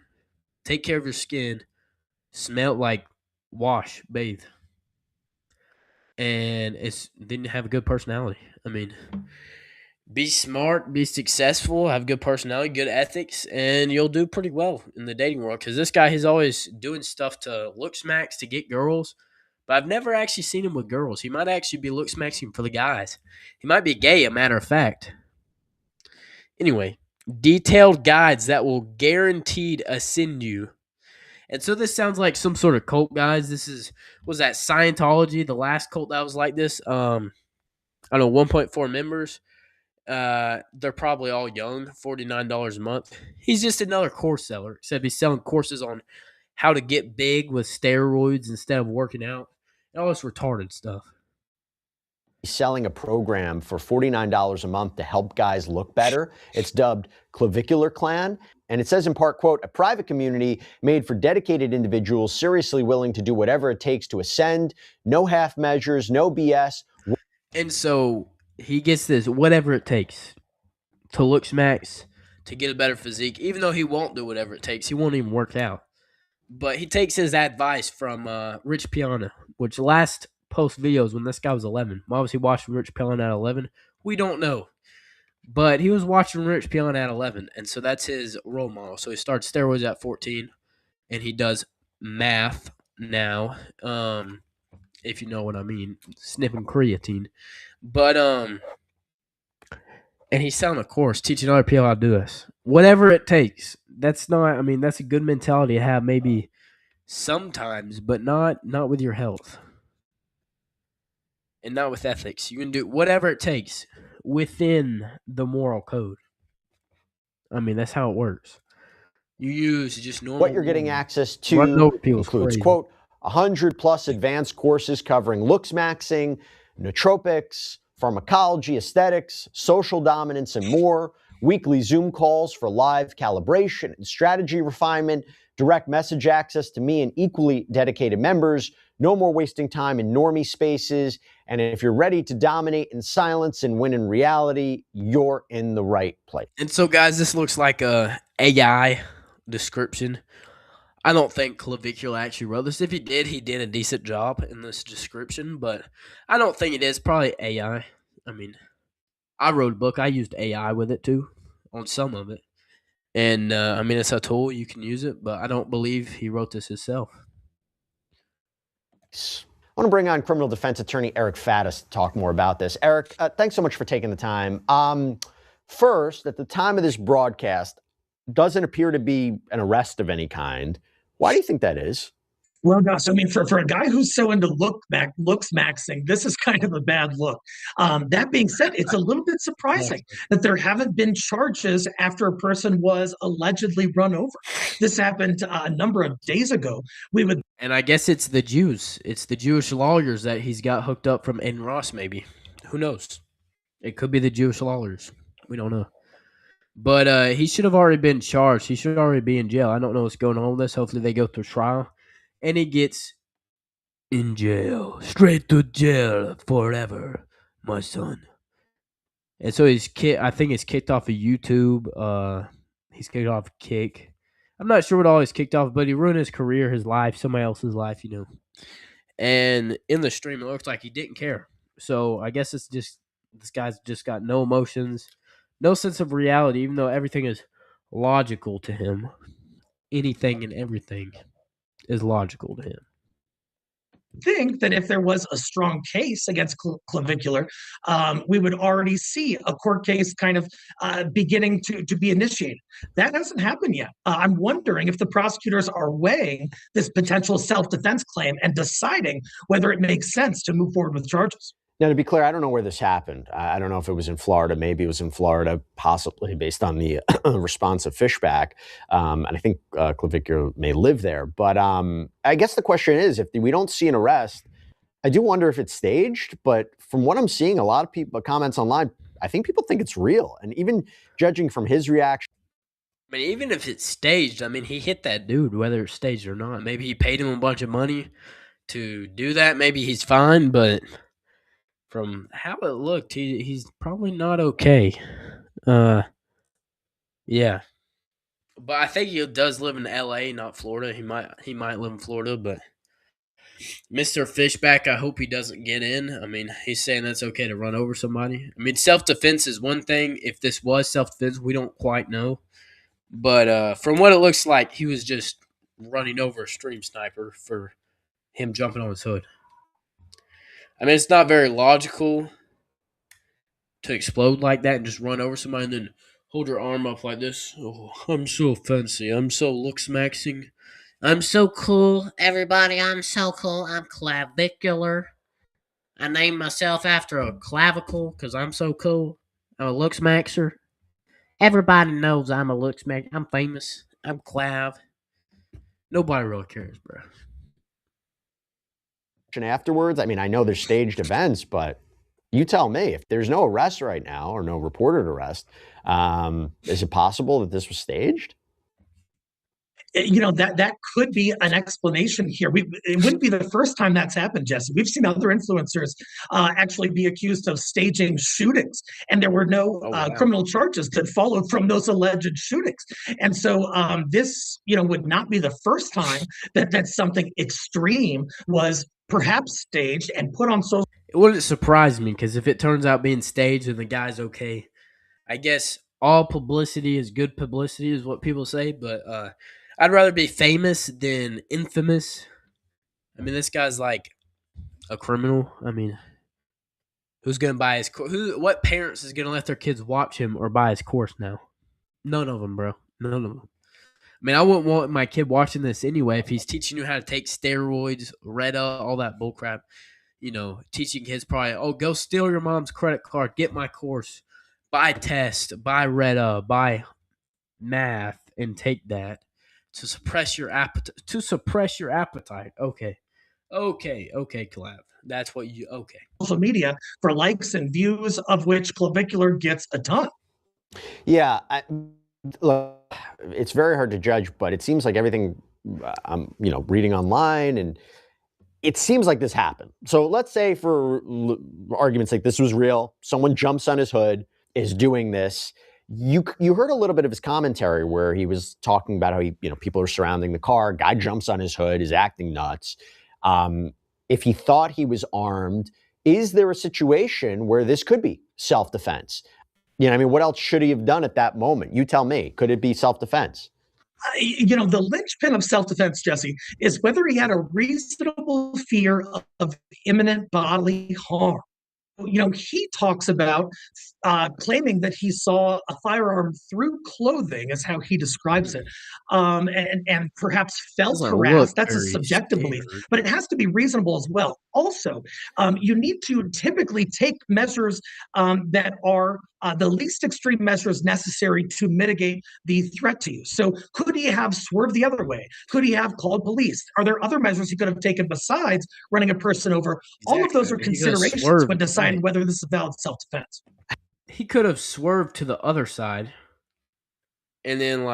take care of your skin, smell like wash, bathe, and then have a good personality. I mean, be smart, be successful, have good personality, good ethics, and you'll do pretty well in the dating world. Because this guy, he's always doing stuff to look smacks to get girls, but I've never actually seen him with girls. He might actually be look smacking for the guys. He might be gay, a matter of fact. Anyway, detailed guides that will guaranteed ascend you. And so this sounds like some sort of cult, guys. Was that Scientology, the last cult that was like this? I don't know, 1.4 members. They're probably all young, $49 a month. He's just another course seller, except he's selling courses on how to get big with steroids instead of working out. And all this retarded stuff. Selling a program for $49 a month to help guys look better. It's dubbed Clavicular Clan. And it says in part, quote, a private community made for dedicated individuals seriously willing to do whatever it takes to ascend. No half measures, no BS. And so he gets this, whatever it takes to look smacks, to get a better physique, even though he won't do whatever it takes. He won't even work out. But he takes his advice from Rich Piana, which last post videos when this guy was 11. Why was he watching Rich Piana at 11? We don't know. But he was watching Rich Piana at 11, and so that's his role model. So he starts steroids at 14, and he does math now, if you know what I mean, sniffing creatine. But, and he's selling a course teaching other people how to do this. Whatever it takes. That's a good mentality to have maybe sometimes, but not with your health. And not with ethics. You can do whatever it takes within the moral code. I mean, that's how it works. You use just normal. What you're getting access to includes, crazy. quote, 100 plus advanced courses covering looks maxing, nootropics, pharmacology, aesthetics, social dominance, and more. Weekly Zoom calls for live calibration and strategy refinement, direct message access to me and equally dedicated members, no more wasting time in normie spaces. And if you're ready to dominate in silence and win in reality, you're in the right place. And so, guys, this looks like a AI description. I don't think Clavicular actually wrote this. If he did a decent job in this description, but I don't think it is. Probably AI. I mean, I wrote a book. I used AI with it too, on some of it. And, it's a tool. You can use it, but I don't believe he wrote this himself. I want to bring on criminal defense attorney Eric Faddis to talk more about this. Eric, thanks so much for taking the time. First, at the time of this broadcast, doesn't appear to be an arrest of any kind. Why do you think that is? Well, Gus, I mean, for a guy who's so into looks maxing, this is kind of a bad look. That being said, it's a little bit surprising that there haven't been charges after a person was allegedly run over. This happened a number of days ago. And I guess it's the Jews. It's the Jewish lawyers that he's got hooked up from Aiden Ross, maybe. Who knows? It could be the Jewish lawyers. We don't know. But he should have already been charged. He should already be in jail. I don't know what's going on with this. Hopefully they go through trial. And he gets in jail. Straight to jail forever, my son. And so I think he's kicked off of YouTube. He's kicked off Kick. I'm not sure what all he's kicked off, but he ruined his career, his life, somebody else's life, And in the stream, it looks like he didn't care. So I guess it's just this guy's just got no emotions, no sense of reality, even though everything is logical to him. Anything and everything is logical to him. Think that if there was a strong case against Clavicular, we would already see a court case kind of beginning to be initiated. That hasn't happened yet. I'm wondering if the prosecutors are weighing this potential self-defense claim and deciding whether it makes sense to move forward with charges. Now, to be clear, I don't know where this happened. I don't know if it was in Florida. Maybe it was in Florida, possibly based on the response of Fishback. And I think Clavicular may live there. But I guess the question is, if we don't see an arrest, I do wonder if it's staged. But from what I'm seeing, a lot of people comments online, I think people think it's real. And even judging from his reaction. I mean, even if it's staged, he hit that dude, whether it's staged or not. Maybe he paid him a bunch of money to do that. Maybe he's fine, but From how it looked, he's probably not okay. Yeah, but I think he does live in L.A., not Florida. He might live in Florida, but Mr. Fishback, I hope he doesn't get in. I mean, he's saying that's okay to run over somebody. I mean, self defense is one thing. If this was self defense, we don't quite know. But from what it looks like, he was just running over a stream sniper for him jumping on his hood. I mean, it's not very logical to explode like that and just run over somebody and then hold your arm up like this. Oh, I'm so fancy. I'm so looks maxing. I'm so cool. Everybody, I'm so cool. I'm clavicular. I named myself after a clavicle because I'm so cool. I'm a looks maxer. Everybody knows I'm a looks maxer. I'm famous. I'm clav. Nobody really cares, bro. Afterwards, I mean, I know there's staged events, but you tell me, if there's no arrest right now or no reported arrest, is it possible that this was staged? That could be an explanation here. It wouldn't be the first time that's happened, Jesse. We've seen other influencers actually be accused of staging shootings, and there were no criminal charges that followed from those alleged shootings. And so this, would not be the first time that something extreme was perhaps staged and put on social. It wouldn't surprise me because if it turns out being staged and the guy's okay, I guess all publicity is good publicity, is what people say. But I'd rather be famous than infamous. I mean, this guy's like a criminal. I mean, who's gonna buy his course? What parents is gonna let their kids watch him or buy his course now? None of them, bro. None of them. I mean, I wouldn't want my kid watching this anyway. If he's teaching you how to take steroids, Retta, all that bullcrap, teaching kids probably, oh, go steal your mom's credit card, get my course, buy test, buy Retta, buy math, and take that to suppress your appetite. Okay, Collab. That's what you. Okay. Social media for likes and views, of which clavicular gets a ton. Yeah, look, it's very hard to judge, but it seems like everything I'm, reading online, and it seems like this happened. So let's say, for argument's sake, this was real. Someone jumps on his hood, is doing this. You heard a little bit of his commentary where he was talking about how people are surrounding the car. Guy jumps on his hood, is acting nuts. If he thought he was armed, is there a situation where this could be self-defense? What else should he have done at that moment? You tell me. Could it be self-defense? The linchpin of self-defense, Jesse, is whether he had a reasonable fear of imminent bodily harm. He talks about claiming that he saw a firearm through clothing, is how he describes it, and perhaps felt harassed. That's a subjective belief, but it has to be reasonable as well. Also, you need to typically take measures that are the least extreme measures necessary to mitigate the threat to you. So could he have swerved the other way? Could he have called police? Are there other measures he could have taken besides running a person over? Exactly. All of those are considerations when deciding whether this is valid self-defense. He could have swerved to the other side and then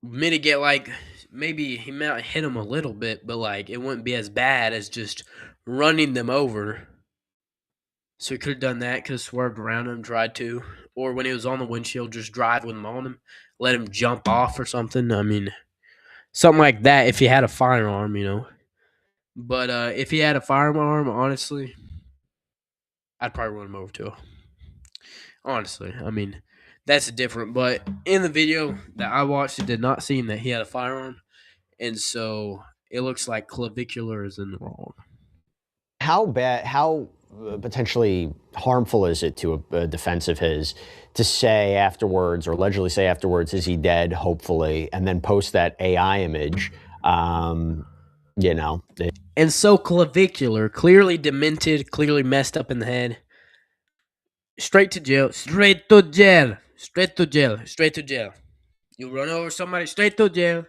mitigate, maybe he might hit him a little bit, but it wouldn't be as bad as just running them over. So he could have done that, could have swerved around him, tried to. Or when he was on the windshield, just drive with him on him, let him jump off or something. I mean, something like that if he had a firearm, But if he had a firearm, honestly, I'd probably run him over too. Honestly, I mean, that's different. But in the video that I watched, it did not seem that he had a firearm. And so it looks like clavicular is in the wrong. How potentially harmful is it to a defense of his to say afterwards, or allegedly say afterwards, is he dead, hopefully, and then post that AI image, And so clavicular, clearly demented, clearly messed up in the head. Straight to jail, straight to jail, straight to jail, straight to jail. You run over somebody, straight to jail.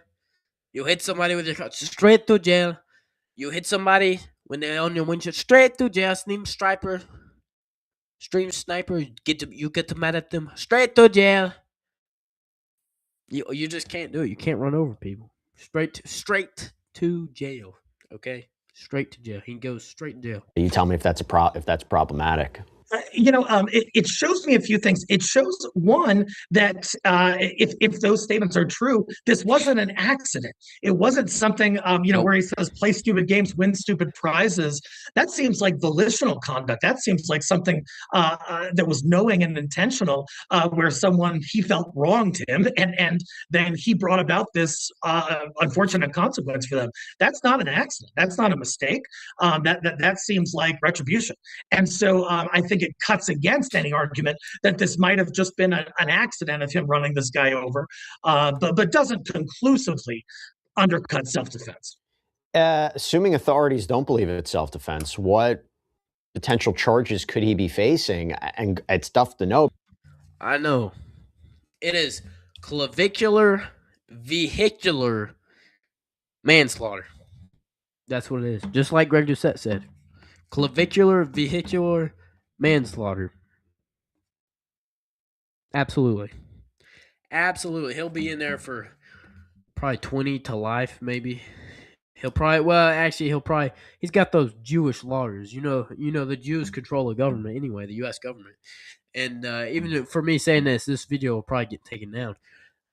You hit somebody with your car, straight to jail. You hit somebody when they're on your windshield, straight to jail. Stream sniper, you get mad at them, straight to jail. You just can't do it. You can't run over people. Straight to jail. Okay, Straight to jail. He goes straight to jail. You tell me if that's problematic. It shows me a few things. It shows one that if those statements are true, this wasn't an accident. It wasn't something where he says play stupid games, win stupid prizes. That seems like volitional conduct. That seems like something that was knowing and intentional, where someone he felt wronged him, and then he brought about this unfortunate consequence for them. That's not an accident. That's not a mistake. That seems like retribution. And so I think it cuts against any argument that this might have just been an accident of him running this guy over, but doesn't conclusively undercut self-defense. Assuming authorities don't believe it's self-defense, what potential charges could he be facing? And it's tough to know. I know. It is clavicular, vehicular manslaughter. That's what it is. Just like Greg Doucette said. Clavicular, vehicular manslaughter. Absolutely. Absolutely. He'll be in there for probably 20 to life, maybe. He's got those Jewish lawyers. You know, the Jews control the government anyway, the U.S. government. And even for me saying this video will probably get taken down.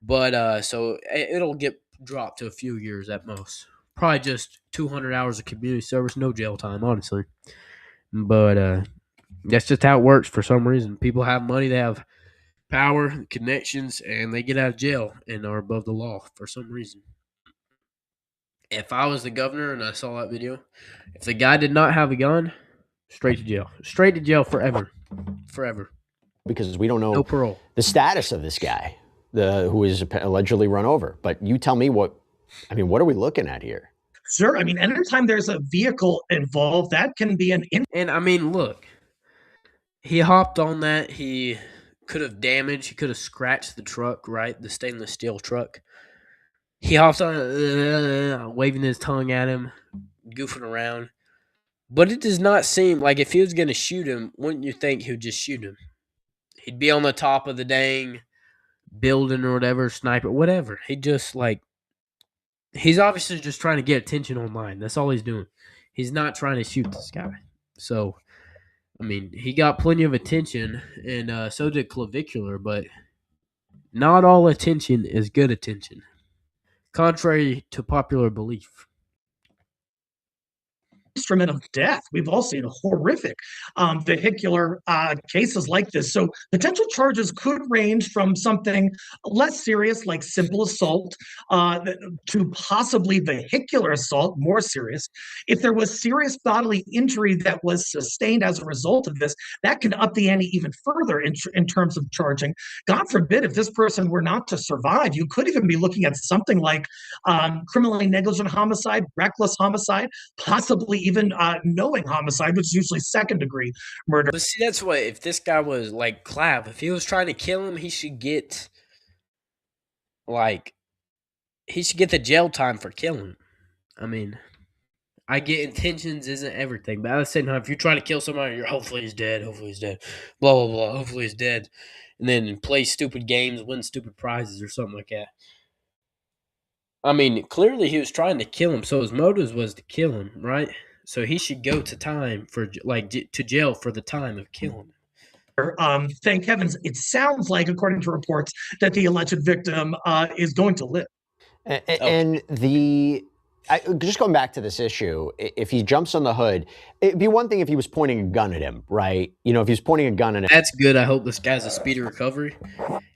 But so it'll get dropped to a few years at most. Probably just 200 hours of community service, no jail time, honestly. But that's just how it works for some reason. People have money, they have power, connections, and they get out of jail and are above the law for some reason. If I was the governor and I saw that video, if the guy did not have a gun, straight to jail. Straight to jail forever. Forever. Because we don't know no parole. The status of this guy who is allegedly run over. But you tell me what are we looking at here? Sure. I mean, anytime there's a vehicle involved, that can be And I mean, look, he hopped on that. He could have damaged, he could have scratched the truck, right? The stainless steel truck. He hops on it, waving his tongue at him, goofing around. But it does not seem like if he was going to shoot him, wouldn't you think he would just shoot him? He'd be on the top of the dang building or whatever, sniper, whatever. He's obviously just trying to get attention online. That's all he's doing. He's not trying to shoot this guy. So, I mean, he got plenty of attention, and so did clavicular, but not all attention is good attention, contrary to popular belief. Instrument of death. We've all seen horrific vehicular cases like this. So potential charges could range from something less serious, like simple assault, to possibly vehicular assault, more serious. If there was serious bodily injury that was sustained as a result of this, that can up the ante even further in terms of charging. God forbid, if this person were not to survive, you could even be looking at something like criminally negligent homicide, reckless homicide, possibly even knowing homicide, which is usually second-degree murder. But see, that's what, if this guy was like Clav, if he was trying to kill him, he should get the jail time for killing. I mean, I get intentions isn't everything, but at the same time, if you're trying to kill somebody, hopefully he's dead, blah, blah, blah, hopefully he's dead, and then play stupid games, win stupid prizes or something like that. I mean, clearly he was trying to kill him, so his motive was to kill him, right? So he should go to jail for the time of killing him. Thank heavens, it sounds like, according to reports, that the alleged victim is going to live. And just going back to this issue, if he jumps on the hood, it'd be one thing if he was pointing a gun at him, right? You know, if he's pointing a gun at him. That's good. I hope this guy's a speedy recovery.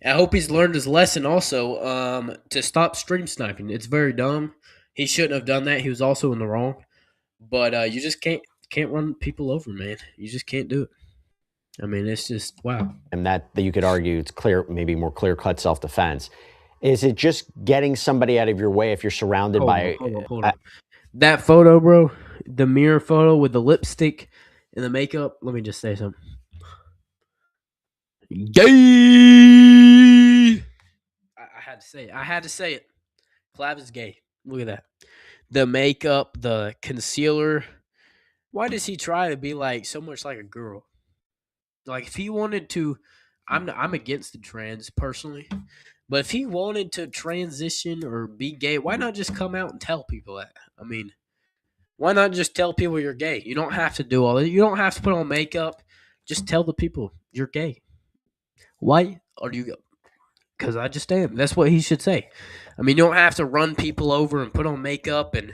I hope he's learned his lesson also to stop stream sniping. It's very dumb. He shouldn't have done that. He was also in the wrong. But you just can't run people over, man. You just can't do it. I mean, it's just, wow. And that you could argue it's clear, maybe more clear-cut self-defense. Is it just getting somebody out of your way if you're surrounded by... Hold on. That photo, bro, the mirror photo with the lipstick and the makeup, let me just say something. Gay! I had to say it. Clav is gay. Look at that. The makeup, the concealer. Why does he try to be so much like a girl? Like, if he wanted to, I'm against the trans personally, but if he wanted to transition or be gay, why not just come out and tell people that? I mean, Why not just tell people you're gay? You don't have to do all that. You don't have to put on makeup. Just tell the people you're gay. Why are you? Because I just am. That's what he should say. I mean, you don't have to run people over and put on makeup and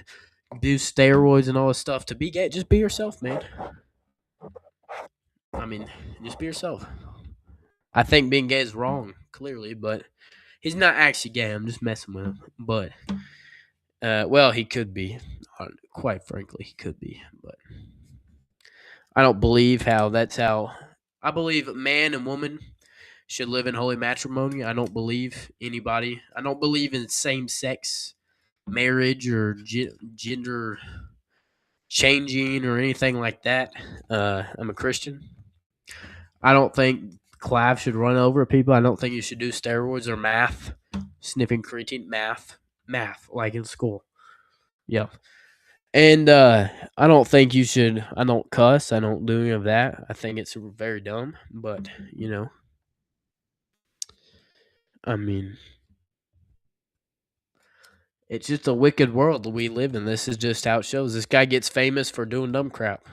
do steroids and all this stuff to be gay. Just be yourself, man. I mean, just be yourself. I think being gay is wrong, clearly, but he's not actually gay. I'm just messing with him. But, well, he could be. Quite frankly, he could be. But I don't believe that's how. I believe man and woman should live in holy matrimony. I don't believe in same sex marriage or gender changing or anything like that. I'm a Christian. I don't think Clav should run over people. I don't think you should do steroids or math, sniffing creatine, math, like in school. Yeah. And I don't think you should. I don't cuss. I don't do any of that. I think it's very dumb. But I mean, it's just a wicked world that we live in. This is just how it shows. This guy gets famous for doing dumb crap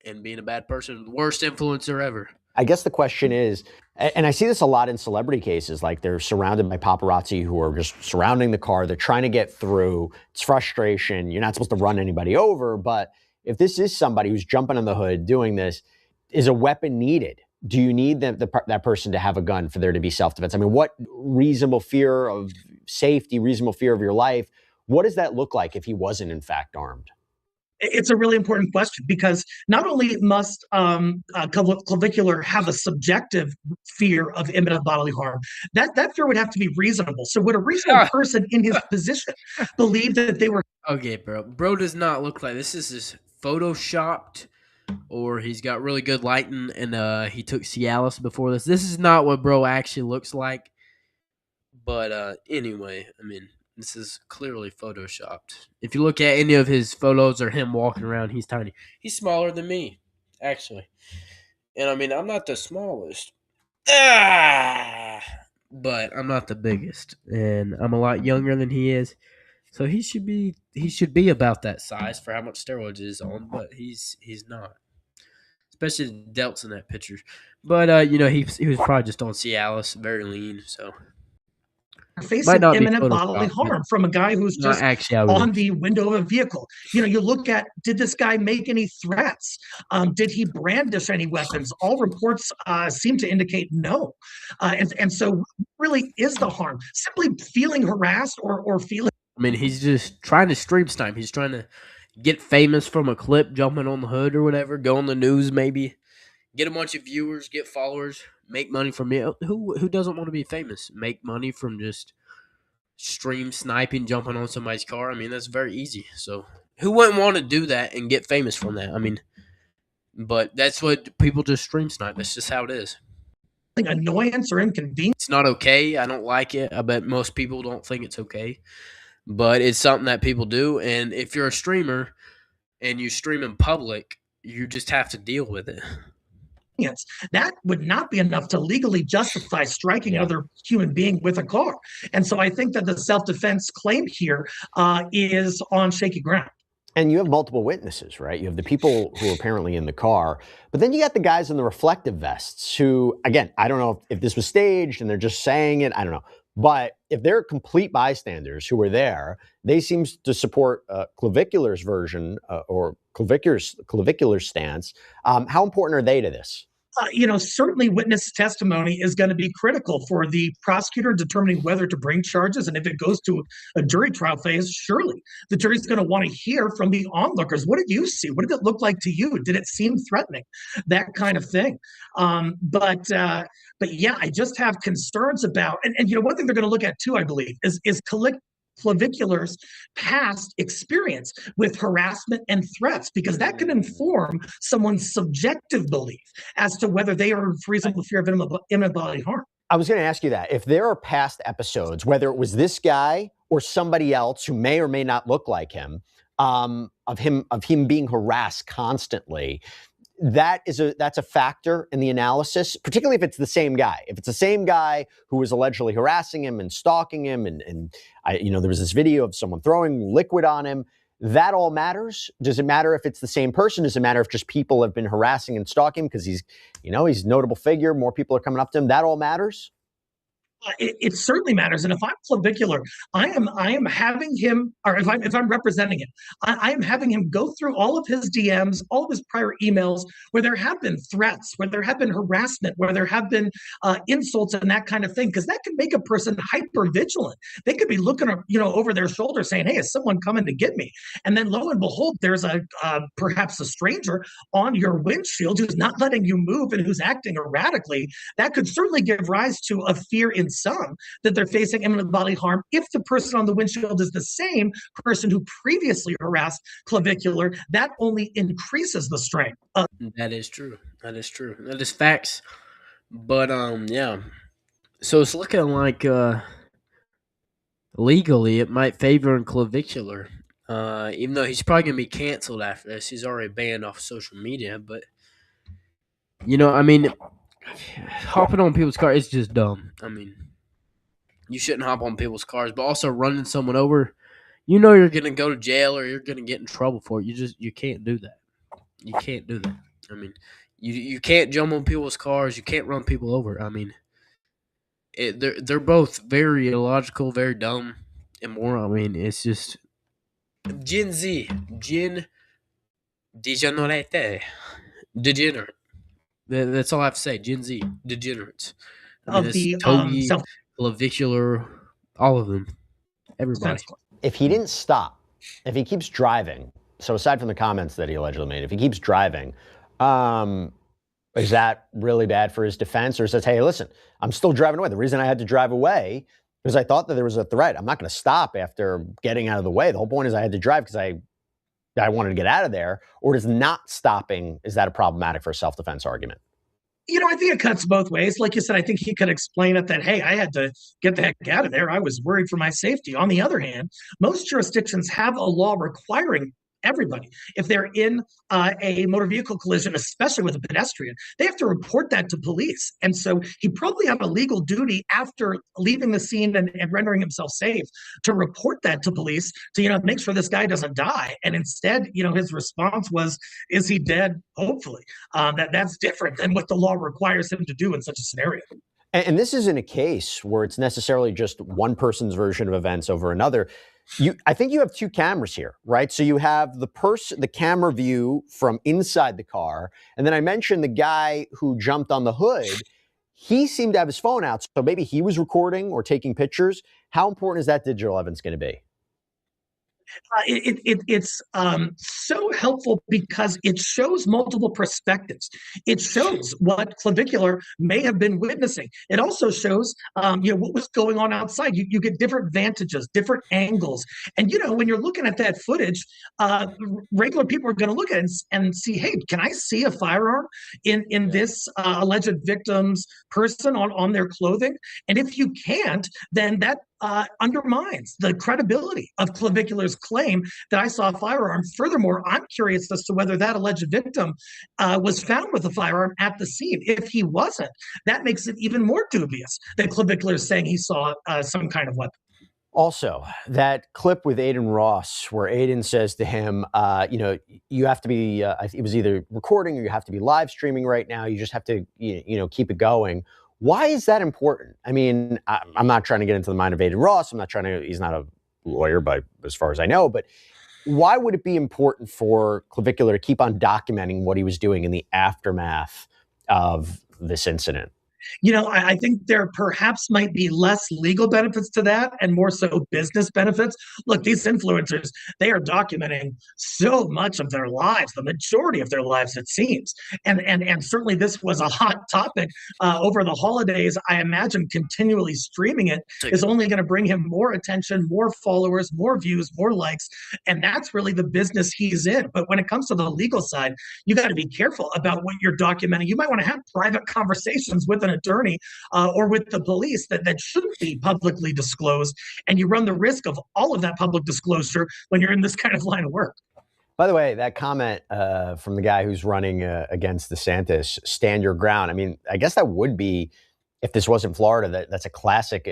and being a bad person. Worst influencer ever. I guess the question is, and I see this a lot in celebrity cases, like they're surrounded by paparazzi who are just surrounding the car. They're trying to get through. It's frustration. You're not supposed to run anybody over. But if this is somebody who's jumping on the hood doing this, is a weapon needed? Do you need that person to have a gun for there to be self-defense? I mean, what reasonable fear of safety, reasonable fear of your life, what does that look like if he wasn't in fact armed? It's a really important question because not only must clavicular have a subjective fear of imminent bodily harm, that fear would have to be reasonable. So would a reasonable person in his position believe that they were... Okay, bro. Bro does not look like this. This is photoshopped, or he's got really good lighting, and he took Cialis before this. This is not what bro actually looks like. But anyway, I mean, this is clearly photoshopped. If you look at any of his photos or him walking around, he's tiny. He's smaller than me, actually. And I mean, I'm not the smallest. But I'm not the biggest. And I'm a lot younger than he is. So he should be about that size for how much steroids is on, but he's not. Especially the delts in that picture. But he was probably just on Cialis, very lean, so facing imminent bodily harm from a guy who's just on the window of a vehicle. You look at, did this guy make any threats? Did he brandish any weapons? All reports seem to indicate no. And so really is the harm simply feeling harassed or feeling... I mean, he's just trying to stream snipe. He's trying to get famous from a clip, jumping on the hood or whatever, go on the news maybe, get a bunch of viewers, get followers, make money from it. Who doesn't want to be famous? Make money from just stream sniping, jumping on somebody's car. I mean, that's very easy. So who wouldn't want to do that and get famous from that? I mean, but that's what people just stream snipe. That's just how it is. Annoyance or inconvenience. It's not okay. I don't like it. I bet most people don't think it's okay. But it's something that people do. And if you're a streamer and you stream in public, you just have to deal with it. That would not be enough to legally justify striking another human being with a car. And so I think that the self-defense claim here is on shaky ground. And you have multiple witnesses, right? You have the people who are apparently in the car, but then you got the guys in the reflective vests who, again, I don't know if this was staged and they're just saying it. I don't know. But if they're complete bystanders who were there, they seem to support clavicular's version or clavicular stance. How important are they to this? Certainly witness testimony is going to be critical for the prosecutor determining whether to bring charges. And if it goes to a jury trial phase, surely the jury's going to want to hear from the onlookers. What did you see? What did it look like to you? Did it seem threatening? That kind of thing. But yeah, I just have concerns about, and one thing they're going to look at too, I believe, is clavicular's past experience with harassment and threats, because that can inform someone's subjective belief as to whether they are in reasonable fear of imminent bodily harm. I was going to ask you that. If there are past episodes, whether it was this guy or somebody else who may or may not look like him, of him being harassed constantly, that's a factor in the analysis, particularly if it's the same guy. If it's the same guy who was allegedly harassing him and stalking him, and there was this video of someone throwing liquid on him, That all matters. Does it matter if it's the same person? Does it matter if just people have been harassing and stalking because he's a notable figure, more people are coming up to him? That all matters? It certainly matters. And if I'm clavicular, I am having him, or if I'm representing him, I am having him go through all of his DMs, all of his prior emails, where there have been threats, where there have been harassment, where there have been insults and that kind of thing, because that can make a person hyper vigilant. They could be looking, over their shoulder, saying, "Hey, is someone coming to get me?" And then lo and behold, there's perhaps a stranger on your windshield who's not letting you move and who's acting erratically. That could certainly give rise to a fear in some that they're facing imminent bodily harm if the person on the windshield is the same person who previously harassed clavicular. That only increases the strength. That is true. That is true. That is facts. But yeah. So it's looking like legally it might favor in clavicular. Even though he's probably gonna be canceled after this. He's already banned off social media, but I mean, hopping on people's cars is just dumb. I mean, you shouldn't hop on people's cars, but also running someone over, you're gonna go to jail or you're gonna get in trouble for it. You can't do that. You can't do that. I mean, you can't jump on people's cars. You can't run people over. I mean, they're both very illogical, very dumb, immoral. I mean, it's just Gen Z, Gen degenerate, degenerate. That's all I have to say. Gen Z, degenerates. I mean, Of the Toby, clavicular, all of them, everybody. If he didn't stop, if he keeps driving, so aside from the comments that he allegedly made, if he keeps driving, is that really bad for his defense? Or says, hey, listen, I'm still driving away. The reason I had to drive away because I thought that there was a threat. I'm not going to stop after getting out of the way. The whole point is I had to drive because I wanted to get out of there. Or does not stopping, is that a problematic for a self-defense argument? I think it cuts both ways. Like you said, I think he could explain it that, hey, I had to get the heck out of there. I was worried for my safety. On the other hand, most jurisdictions have a law requiring everybody, if they're in a motor vehicle collision, especially with a pedestrian, they have to report that to police. And so he probably had a legal duty after leaving the scene and rendering himself safe to report that to police to, make sure this guy doesn't die. And instead, his response was, is he dead? Hopefully. That's different than what the law requires him to do in such a scenario. And this isn't a case where it's necessarily just one person's version of events over another. I think you have two cameras here, right? So you have the camera view from inside the car. And then I mentioned the guy who jumped on the hood. He seemed to have his phone out. So maybe he was recording or taking pictures. How important is that digital evidence going to be? It's so helpful because it shows multiple perspectives. It shows what clavicular may have been witnessing. It also shows, what was going on outside. You get different vantages, different angles. And, when you're looking at that footage, regular people are going to look at it and see, hey, can I see a firearm in this alleged victim's person on their clothing? And if you can't, then that undermines the credibility of clavicular's claim that I saw a firearm. Furthermore, I'm curious as to whether that alleged victim was found with a firearm at the scene. If he wasn't, that makes it even more dubious that clavicular is saying he saw some kind of weapon. Also, that clip with Aiden Ross, where Aiden says to him, you have to be, it was either recording or you have to be live streaming right now. You just have to, keep it going. Why is that important? I mean, I'm not trying to get into the mind of Aiden Ross. He's not a lawyer, as far as I know, but why would it be important for clavicular to keep on documenting what he was doing in the aftermath of this incident? I think there perhaps might be less legal benefits to that and more so business benefits. Look, these influencers, they are documenting so much of their lives, the majority of their lives, it seems. And certainly this was a hot topic over the holidays. I imagine continually streaming it is only going to bring him more attention, more followers, more views, more likes. And that's really the business he's in. But when it comes to the legal side, you got to be careful about what you're documenting. You might want to have private conversations with an attorney or with the police that shouldn't be publicly disclosed. And you run the risk of all of that public disclosure when you're in this kind of line of work. By the way, that comment from the guy who's running against DeSantis, stand your ground. I mean, I guess that would be, if this wasn't Florida, that's a classic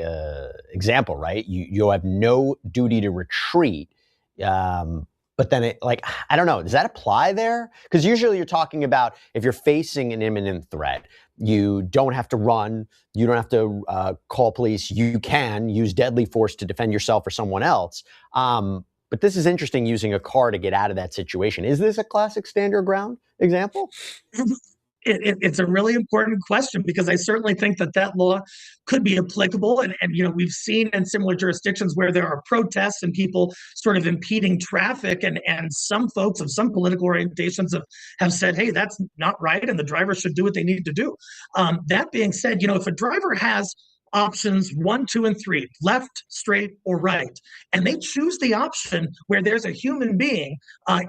example, right? You have no duty to retreat. But then I don't know, does that apply there? Because usually you're talking about if you're facing an imminent threat, you don't have to run, you don't have to call police, you can use deadly force to defend yourself or someone else. But this is interesting, using a car to get out of that situation. Is this a classic stand your ground example? It's a really important question, because I certainly think that law could be applicable. And we've seen in similar jurisdictions where there are protests and people sort of impeding traffic. And some folks of some political orientations have said, hey, that's not right. And the driver should do what they need to do. That being said, if a driver has options 1, 2, and 3, left, straight, or right, and they choose the option where there's a human being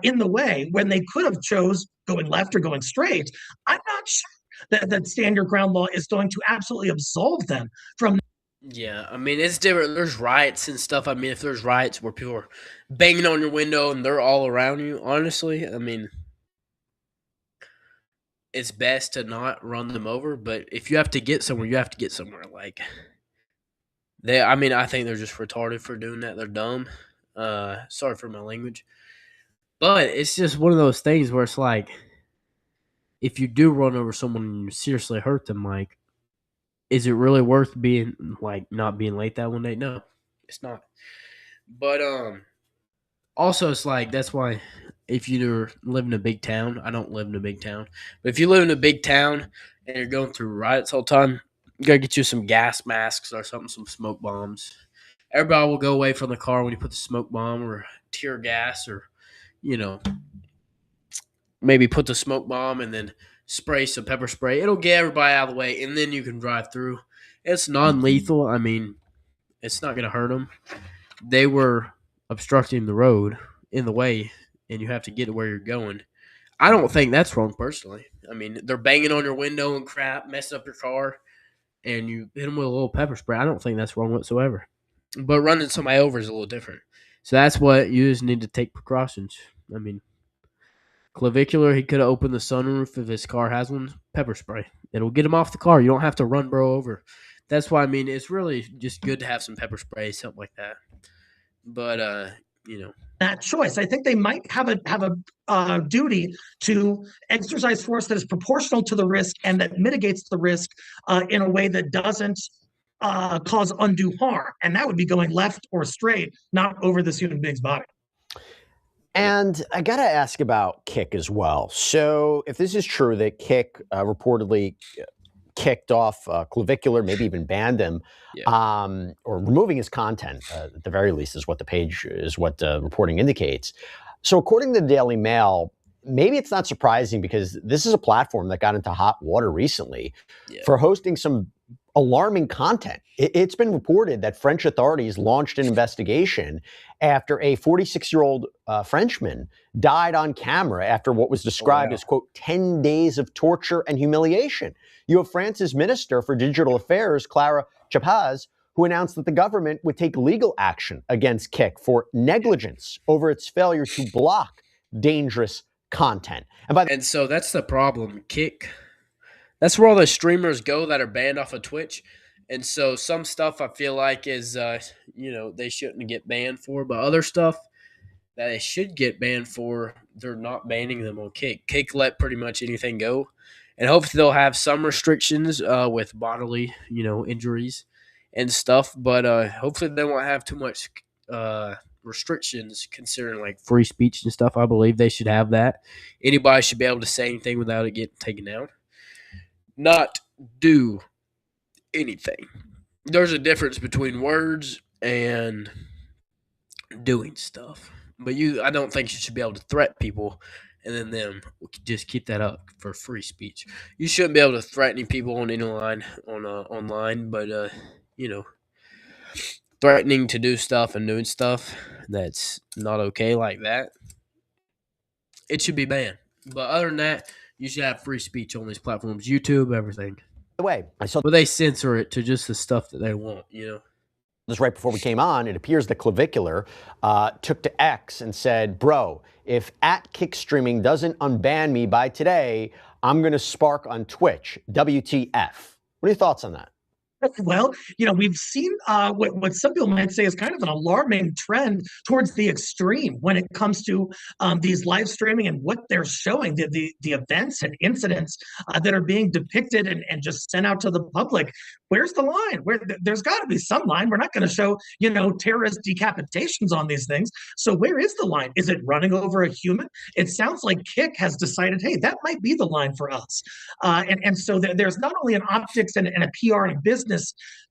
in the way when they could have chose going left or going straight, I'm not sure that stand your ground law is going to absolutely absolve them from. Yeah, I mean, it's different. There's riots and stuff. I mean, if there's riots where people are banging on your window and they're all around you, honestly, I mean, it's best to not run them over. But if you have to get somewhere, you have to get somewhere. Like, I think they're just retarded for doing that. They're dumb. Sorry for my language. But it's just one of those things where it's like, if you do run over someone and you seriously hurt them, like, is it really worth being, like, not being late that one day? No, it's not. But also it's like, that's why if you live in a big town, I don't live in a big town, but if you live in a big town and you're going through riots all the time, you gotta get you some gas masks or something, some smoke bombs. Everybody will go away from the car when you put the smoke bomb or tear gas, or maybe put the smoke bomb and then spray some pepper spray. It'll get everybody out of the way, and then you can drive through. It's non-lethal. I mean, it's not going to hurt them. They were obstructing the road in the way, and you have to get to where you're going. I don't think that's wrong, personally. I mean, they're banging on your window and crap, messing up your car, and you hit them with a little pepper spray. I don't think that's wrong whatsoever. But running somebody over is a little different. So that's what you just need to take precautions. I mean, clavicular, he could have opened the sunroof if his car has one. Pepper spray. It'll get him off the car. You don't have to run bro over. That's why, I mean, it's really just good to have some pepper spray, something like that. But, that choice, I think they might have a duty to exercise force that is proportional to the risk and that mitigates the risk in a way that doesn't cause undue harm. And that would be going left or straight, not over this human being's body. And I got to ask about Kick as well. So if this is true that Kick reportedly kicked off Clavicular, maybe even banned him, or removing his content, at the very least, is what the reporting indicates. So according to the Daily Mail, maybe it's not surprising, because this is a platform that got into hot water recently for hosting some alarming content. It's been reported that French authorities launched an investigation after a 46-year-old Frenchman died on camera after what was described as, quote, 10 days of torture and humiliation. You have France's Minister for Digital Affairs, Clara Chapaz, who announced that the government would take legal action against Kick for negligence over its failure to block dangerous content. And so that's the problem. Kick, that's where all the streamers go that are banned off of Twitch. And so some stuff I feel like is, they shouldn't get banned for, but other stuff that they should get banned for, they're not banning them on Kick. Kick let pretty much anything go. And hopefully they'll have some restrictions with bodily, injuries and stuff. But hopefully they won't have too much restrictions considering like free speech and stuff. I believe they should have that. Anybody should be able to say anything without it getting taken down. Not do anything. There's a difference between words and doing stuff. But I don't think you should be able to threaten people and then them just keep that up for free speech. You shouldn't be able to threaten people on any line online, but threatening to do stuff and doing stuff that's not okay like that, it should be banned. But other than that, you should have free speech on these platforms, YouTube, everything. By the way, but they censor it to just the stuff that they want, Just right before we came on, it appears that Clavicular took to X and said, bro, if @Kick Streaming doesn't unban me by today, I'm going to spark on Twitch. WTF. What are your thoughts on that? Well, we've seen what some people might say is kind of an alarming trend towards the extreme when it comes to these live streaming and what they're showing, the events and incidents that are being depicted and just sent out to the public. Where's the line? There's got to be some line. We're not going to show, terrorist decapitations on these things. So where is the line? Is it running over a human? It sounds like Kick has decided, hey, that might be the line for us. And so there's not only an optics and a PR and a business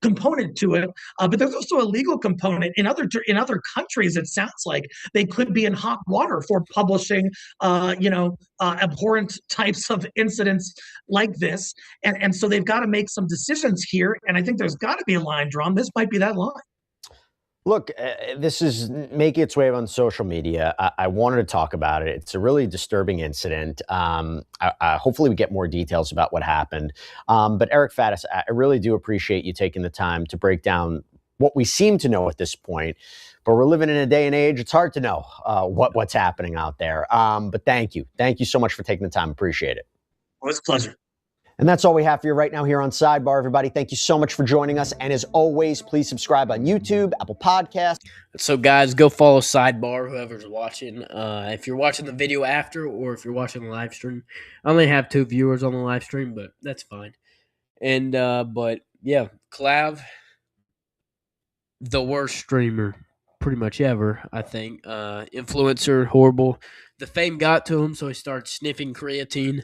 component to it, but there's also a legal component. In other countries, it sounds like they could be in hot water for publishing, abhorrent types of incidents like this, and so they've got to make some decisions here. And I think there's got to be a line drawn. This might be that line. Look, this is making its way on social media. I wanted to talk about it. It's a really disturbing incident. Hopefully we get more details about what happened. But Eric Faddis, I really do appreciate you taking the time to break down what we seem to know at this point. But we're living in a day and age, it's hard to know what's happening out there. But thank you. Thank you so much for taking the time. Appreciate it. Well, it's a pleasure. And that's all we have for you right now here on Sidebar, everybody. Thank you so much for joining us. And as always, please subscribe on YouTube, Apple Podcasts. So, guys, go follow Sidebar, whoever's watching. If you're watching the video after or if you're watching the live stream, I only have 2 viewers on the live stream, but that's fine. And, but yeah, Clav, the worst streamer pretty much ever, I think. Influencer, horrible. The fame got to him, so he started sniffing creatine.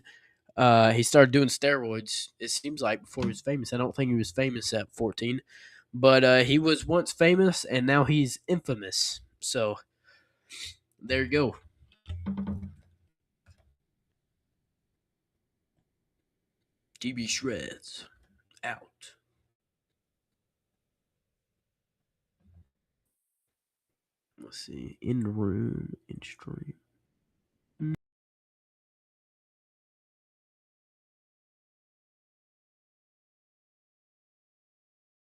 He started doing steroids, it seems like, before he was famous. I don't think he was famous at 14. But he was once famous, and now he's infamous. So, there you go. DB Shreds, out. Let's see. In the room, in stream.